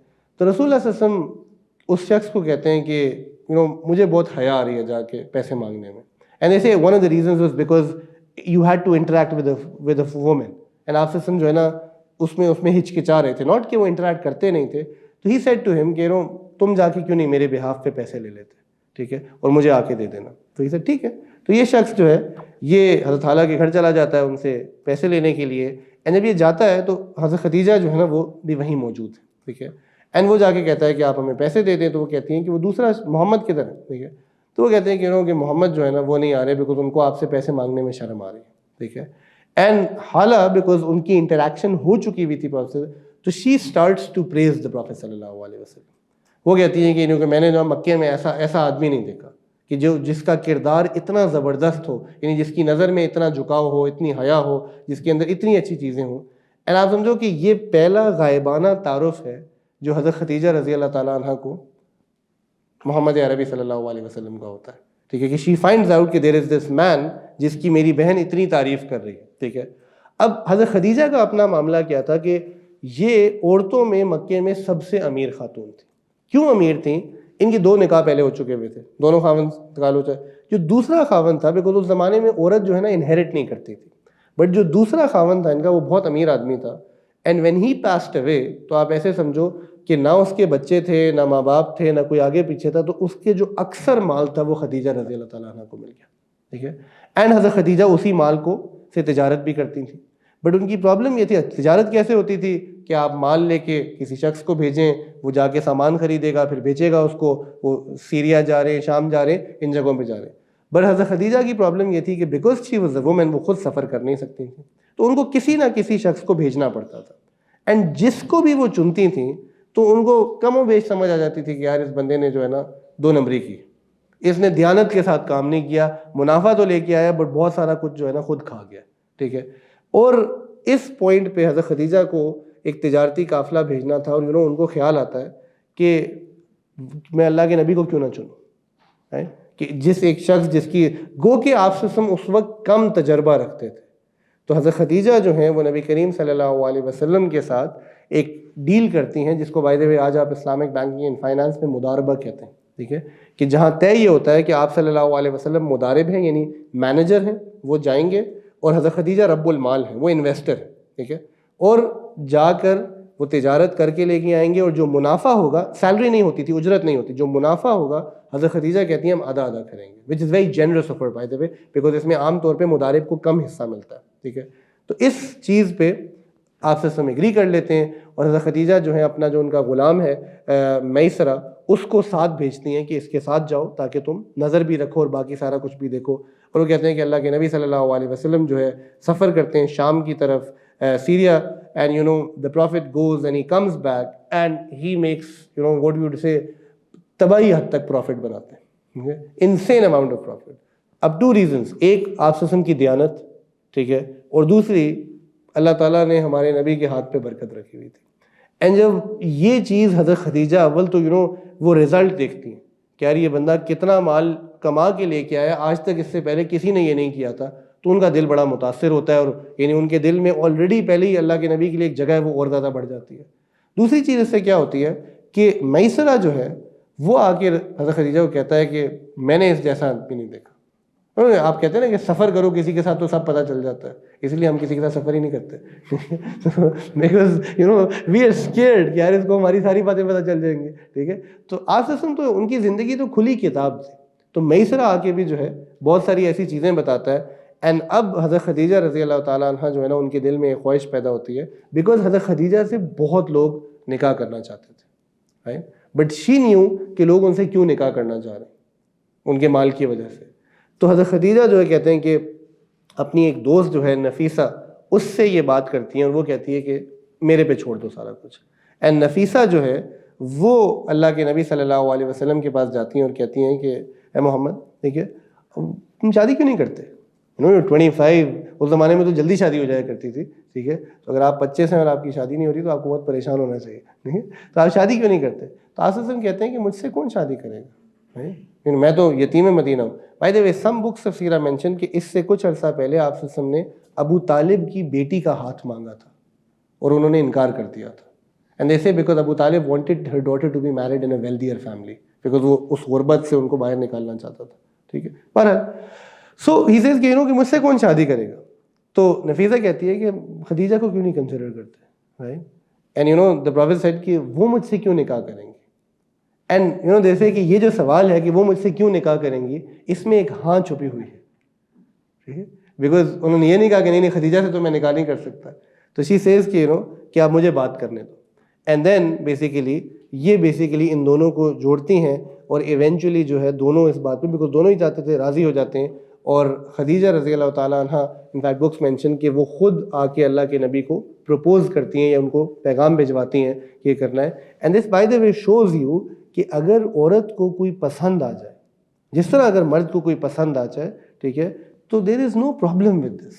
تو رسول اللہ صلی اللہ علیہ وسلم اس شخص کو کہتے ہیں کہ مجھے بہت حیا آ رہی ہے جا کے پیسے مانگنے میں. اینڈ ایسے one of the reasons was because you had to interact with a woman, and آپ سے جو ہے نا اس میں ہچکچا رہے تھے, ناٹ کہ وہ انٹریکٹ کرتے نہیں تھے. تو ہی سیڈ ٹو ہم کہ تم جا کے کیوں نہیں میرے بہاف پہ پیسے لے لیتے, ٹھیک ہے, اور مجھے آ کے دے دینا. تو ہی سیڈ ٹھیک ہے. تو یہ شخص جو ہے یہ حضرت خالہ کے گھر چلا جاتا ہے ان سے پیسے لینے کے لیے. اینڈ جب یہ جاتا ہے تو حضرت خدیجہ جو ہے نا وہ بھی وہیں موجود ہے. ٹھیک ہے, اینڈ وہ جا کے کہتا ہے کہ آپ ہمیں پیسے دے دیں. تو وہ کہتی ہیں کہ وہ دوسرا محمد کدھر ہے. ٹھیک ہے, تو وہ کہتے ہیں کہ محمد جو ہے نا وہ نہیں آ رہے بیکاز ان کو آپ سے پیسے مانگنے میں شرم آ رہی ہے. ٹھیک ہے, اینڈ حالہ بیکاز ان کی انٹریکشن ہو چکی ہوئی تھی پروفیٹ سے, تو she starts to praise the prophet صلی اللہ علیہ وسلم. وہ کہتی ہیں کہ میں نے جو مکے میں ایسا آدمی نہیں دیکھا کہ جس کا کردار اتنا زبردست ہو, یعنی جس کی نظر میں اتنا جھکاؤ ہو, اتنی حیا ہو, جس کے اندر اتنی اچھی چیزیں ہوں. اینڈ آپ سمجھو کہ یہ پہلا غائبانہ تعارف ہے جو حضرت خدیجہ رضی اللہ تعالیٰ عنہ کو محمد عربی صلی اللہ علیہ وسلم کا ہوتا ہے. ٹھیک ہے, کہ شی فائنڈز آؤٹ کہ دیر از دس مین جس کی میری بہن اتنی تعریف کر رہی ہے. ٹھیک ہے, اب حضرت خدیجہ کا اپنا معاملہ کیا تھا کہ یہ عورتوں میں مکے میں سب سے امیر خاتون تھی. کیوں امیر تھیں؟ ان کی 2 نکاح پہلے ہو چکے ہوئے تھے, دونوں خاوند انتقال ہو چکے. جو دوسرا خاوند تھا بیکاز اس زمانے میں عورت جو ہے نا انہیرٹ نہیں کرتی تھی, بٹ جو دوسرا خاوند تھا ان کا وہ بہت امیر آدمی تھا. And when he passed away, تو آپ ایسے سمجھو کہ نہ اس کے بچے تھے, نہ ماں باپ تھے, نہ کوئی آگے پیچھے تھا, تو اس کے جو اکثر مال تھا وہ خدیجہ رضی اللہ تعالیٰ عنہ کو مل گیا. ٹھیک ہے, اینڈ حضرت خدیجہ اسی مال کو سے تجارت بھی کرتی تھیں. بٹ ان کی پرابلم یہ تھی, تجارت کیسے ہوتی تھی کہ آپ مال لے کے کسی شخص کو بھیجیں, وہ جا کے سامان خریدے گا, پھر بیچے گا اس کو, وہ سیریا جا رہے ہیں, شام جا رہے ہیں, ان جگہوں پہ جا رہے ہیں. بٹ حضرت خدیجہ کی پرابلم یہ تھی کہ because she was a woman, وہ خود سفر کر نہیں سکتی تھیں، تو ان کو کسی نہ کسی شخص کو بھیجنا پڑتا تھا، اینڈ جس کو بھی وہ چنتی تھیں تو ان کو کم و بیش سمجھ آ جاتی تھی کہ یار اس بندے نے جو ہے نا 2 نمبری کی، اس نے دیانت کے ساتھ کام نہیں کیا، منافع تو لے کے آیا بٹ بہت سارا کچھ جو ہے نا خود کھا گیا، ٹھیک ہے. اور اس پوائنٹ پہ حضرت خدیجہ کو ایک تجارتی قافلہ بھیجنا تھا، اور ان کو خیال آتا ہے کہ میں اللہ کے نبی کو کیوں نہ چنوں، کہ جس ایک شخص جس کی گو کہ آپ سے اس وقت کم تجربہ رکھتے تھے. تو حضرت خدیجہ جو ہیں وہ نبی کریم صلی اللہ علیہ وسلم کے ساتھ ایک ڈیل کرتی ہیں، جس کو بائی دی وے آج آپ اسلامک بینکنگ اینڈ فائنانس میں مداربہ کہتے ہیں، ٹھیک ہے، کہ جہاں طے یہ ہوتا ہے کہ آپ صلی اللہ علیہ وسلم مدارب ہیں، یعنی مینیجر ہیں، وہ جائیں گے، اور حضرت خدیجہ رب المال ہیں، وہ انویسٹر ہیں، ٹھیک ہے، اور جا کر وہ تجارت کر کے لے کے آئیں گے، اور جو منافع ہوگا، سیلری نہیں ہوتی تھی، اجرت نہیں ہوتی، جو منافع ہوگا حضرت خدیجہ کہتی ہیں ہم آدھا کریں گے، which is very generous of her by the way, because اس میں عام طور پہ مدارب کو کم حصہ ملتا ہے، ٹھیک ہے. تو اس چیز پہ آپ سے ایگری کر لیتے ہیں، اور حضرت خدیجہ جو ہے اپنا جو ان کا غلام ہے میسرہ، اس کو ساتھ بھیجتی ہیں کہ اس کے ساتھ جاؤ تاکہ تم نظر بھی رکھو اور باقی سارا کچھ بھی دیکھو. اور وہ کہتے ہیں کہ اللہ کے نبی صلی اللہ علیہ وسلم جو ہے سفر کرتے ہیں شام کی طرف، Syria, and the prophet goes and he comes back and he makes what you would say تباہی حد تک پروفٹ بناتے ہیں، insane amount of profit. اب 2 reasons، ایک آپ صلی اللہ علیہ وسلم کی دیانت، ٹھیک ہے، اور دوسری اللہ تعالیٰ نے ہمارے نبی کے ہاتھ پہ برکت رکھی ہوئی تھی. اینڈ جب یہ چیز حضرت خدیجہ اول تو وہ رزلٹ دیکھتی ہیں کہ یار یہ بندہ کتنا مال کما کے لے کے آیا، آج تک اس سے پہلے کسی نے یہ نہیں کیا تھا، تو ان کا دل بڑا متاثر ہوتا ہے، اور یعنی ان کے دل میں آلریڈی پہلے ہی اللہ کے نبی کے لیے ایک جگہ ہے، وہ اور زیادہ بڑھ جاتی ہے. دوسری چیز اس سے کیا ہوتی ہے کہ میسرہ جو ہے وہ آ کے حضرت خدیجہ کو کہتا ہے کہ میں نے اس جیسا بھی نہیں دیکھا. آپ کہتے ہیں نا کہ سفر کرو کسی کے ساتھ تو سب پتہ چل جاتا ہے، اس لیے ہم کسی کے ساتھ سفر ہی نہیں کرتے، بیکاز وی آر اسکیئرڈ کہ یار اس کو ہماری ساری باتیں پتہ چل جائیں گے، ٹھیک ہے. تو آپ سے تو ان کی زندگی تو کھلی کتاب تھی. تو میسرہ آ کے بھی جو ہے بہت ساری ایسی چیزیں بتاتا ہے. اینڈ اب حضرت خدیجہ رضی اللہ تعالیٰ عنہ جو ہے نا ان کے دل میں ایک خواہش پیدا ہوتی ہے، بیکاز حضرت خدیجہ سے بہت لوگ نکاح کرنا چاہتے تھے، بٹ شی نیو کہ لوگ ان سے کیوں نکاح کرنا چاہ رہے ہیں، ان کے مال کی وجہ سے. تو حضرت خدیجہ جو ہے کہتے ہیں کہ اپنی ایک دوست جو ہے نفیسہ، اس سے یہ بات کرتی ہیں، اور وہ کہتی ہے کہ میرے پہ چھوڑ دو سارا کچھ. اینڈ نفیسہ جو ہے وہ اللہ کے نبی صلی اللہ علیہ وسلم کے پاس جاتی ہیں اور کہتی ہیں کہ اے محمد، ٹھیک ہے، تم شادی کیوں نہیں کرتے؟ 25، اس زمانے میں تو جلدی شادی ہو جایا کرتی تھی، ٹھیک ہے، تو اگر آپ 25 ہیں اور آپ کی شادی نہیں ہو رہی تو آپ کو بہت پریشان ہونا چاہیے، ٹھیک ہے، تو آپ شادی کیوں نہیں کرتے؟ تو آپ وسلم کہتے ہیں کہ مجھ سے کون شادی کرے گا، میں تو یتیم مدینہ ہوں. By the way some books of سیرہ مینشن کہ اس سے کچھ عرصہ پہلے آپ صلی اللہ علیہ وسلم نے ابو طالب کی بیٹی کا ہاتھ مانگا تھا اور انہوں نے انکار کر دیا تھا. اینڈ دے سے بیکاز ابو طالب wanted her daughter to be married in a wealthier family, because وہ اس غربت سے ان کو باہر نکالنا چاہتا تھا، ٹھیک ہے. بہرحال سو ہی سیز کہ مجھ سے کون شادی کرے گا؟ تو نفیسہ کہتی ہے کہ خدیجہ کو کیوں نہیں کنسیڈر کرتے، right. And the prophet said کہ وہ مجھ سے کیوں نکاح کریں گے. اینڈ جیسے کہ یہ جو سوال ہے کہ وہ مجھ سے کیوں نکاح کریں گی، اس میں ایک ہاں چھپی ہوئی ہے، ٹھیک ہے، بیکاز انہوں نے یہ نہیں کہا کہ نہیں خدیجہ سے تو میں نکاح نہیں کر سکتا. تو شی سیز کہ آپ مجھے بات کرنے دو. اینڈ دین بیسیکلی ان دونوں کو جوڑتی ہیں، اور ایونچولی جو ہے دونوں اس بات پہ، بیکاز دونوں ہی چاہتے تھے، راضی ہو جاتے ہیں. اور خدیجہ رضی اللہ تعالیٰ عنہ ان فیکٹ بکس مینشن کہ وہ خود آ کے اللہ کے نبی کو پروپوز کرتی ہیں یا ان کو پیغام بھجواتی ہیں کہ یہ کرنا ہے. And this by the way shows you کہ اگر عورت کو کوئی پسند آ جائے، جس طرح اگر مرد کو کوئی پسند آ جائے، ٹھیک ہے، تو دیر از نو پرابلم ود دس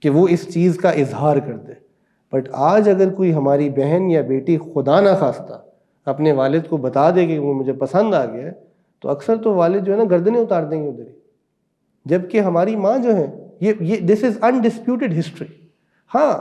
کہ وہ اس چیز کا اظہار کر دے. بٹ آج اگر کوئی ہماری بہن یا بیٹی خدا نہ خواستہ اپنے والد کو بتا دے کہ وہ مجھے پسند آ گیا ہے، تو اکثر تو والد جو ہے نا گردنیں اتار دیں گے ادھر ہی. جبکہ ہماری ماں جو ہے یہ دس از انڈسپیوٹڈ ہسٹری. ہاں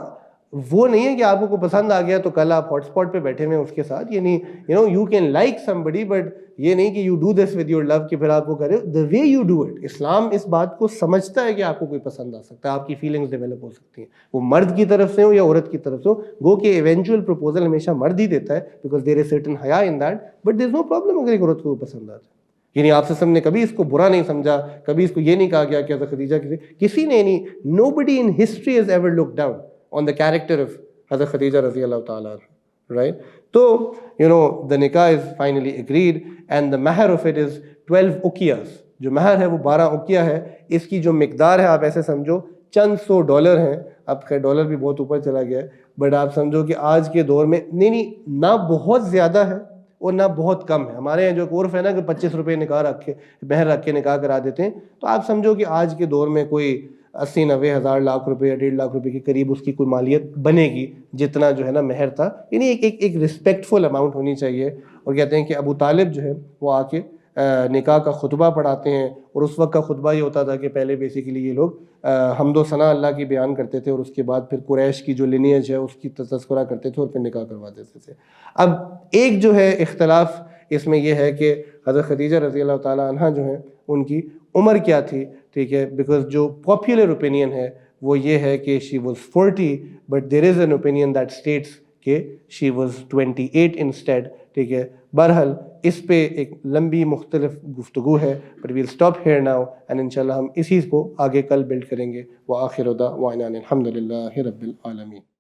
وہ نہیں ہے کہ آپ کو پسند آ گیا تو کل آپ ہاٹ اسپاٹ پہ بیٹھے ہوئے ہیں اس کے ساتھ، یعنی you can like some buddy, but یہ نہیں کہ you do this with your love کہ پھر آپ کو کرے the way you do it. اسلام اس بات کو سمجھتا ہے کہ آپ کو کوئی پسند آ سکتا ہے، آپ کی فیلنگس ڈیولپ ہو سکتی ہیں، وہ مرد کی طرف سے ہو یا عورت کی طرف سے ہو. گو کہ ایونچوئل پروپوزل ہمیشہ مرد ہی دیتا ہے، بیکاز دیر از سرٹن حیا in that, but there is no problem اگر ایک عورت کو پسند آ جائے. یعنی آپ سے نے کبھی اس کو برا نہیں سمجھا، کبھی اس کو یہ نہیں کہا گیا کہ حضرت خدیجہ کسی نے نہیں، nobody in history has ever look down on the character of حضرت خدیجہ رضی اللہ تعالیٰ عنہ، رائٹ. تو the nikah is finally agreed and the mahr of it is 12 uqiyas. جو مہر ہے وہ 12 اقیہ ہے. اس کی جو مقدار ہے آپ ایسے سمجھو چند $100 ہیں. اب خیر ڈالر بھی بہت اوپر چلا گیا ہے, بٹ آپ سمجھو کہ آج کے دور میں نہیں نہ بہت زیادہ ہے اور نہ بہت کم ہے. ہمارے یہاں جو عرف ہے نا کہ 25 روپے نکاح رکھ کے مہر رکھ کے نکاح کرا دیتے ہیں, تو آپ سمجھو کہ آج کے دور میں کوئی 80-90 ہزار لاکھ روپے یا 1.5 لاکھ روپے کے قریب اس کی کوئی مالیت بنے گی, جتنا جو ہے نا مہر تھا. یعنی ایک رسپیکٹفل اماؤنٹ ہونی چاہیے. اور کہتے ہیں کہ ابو طالب جو ہے وہ آ کے نکاح کا خطبہ پڑھاتے ہیں, اور اس وقت کا خطبہ یہ ہوتا تھا کہ پہلے بیسیکلی یہ لوگ حمد و ثنا اللہ کی بیان کرتے تھے, اور اس کے بعد پھر قریش کی جو لینیج ہے اس کی تذکرہ کرتے تھے, اور پھر نکاح کروا دیتے تھے. اب ایک جو ہے اختلاف اس میں یہ ہے کہ حضرت خدیجہ رضی اللہ تعالیٰ عنہ جو ہیں ان کی عمر کیا تھی, ٹھیک ہے, بیکاز جو پاپولر اوپینین ہے وہ یہ ہے کہ she was 40, but there is an opinion that states کہ شی واز 28 انسٹیڈ, ٹھیک ہے. بہرحال اس پہ ایک لمبی مختلف گفتگو ہے, but we'll stop here now, and انشاءاللہ ہم اسی کو آگے کل بلڈ کریں گے. وآخر دعوانا الحمد للہ رب العالمین.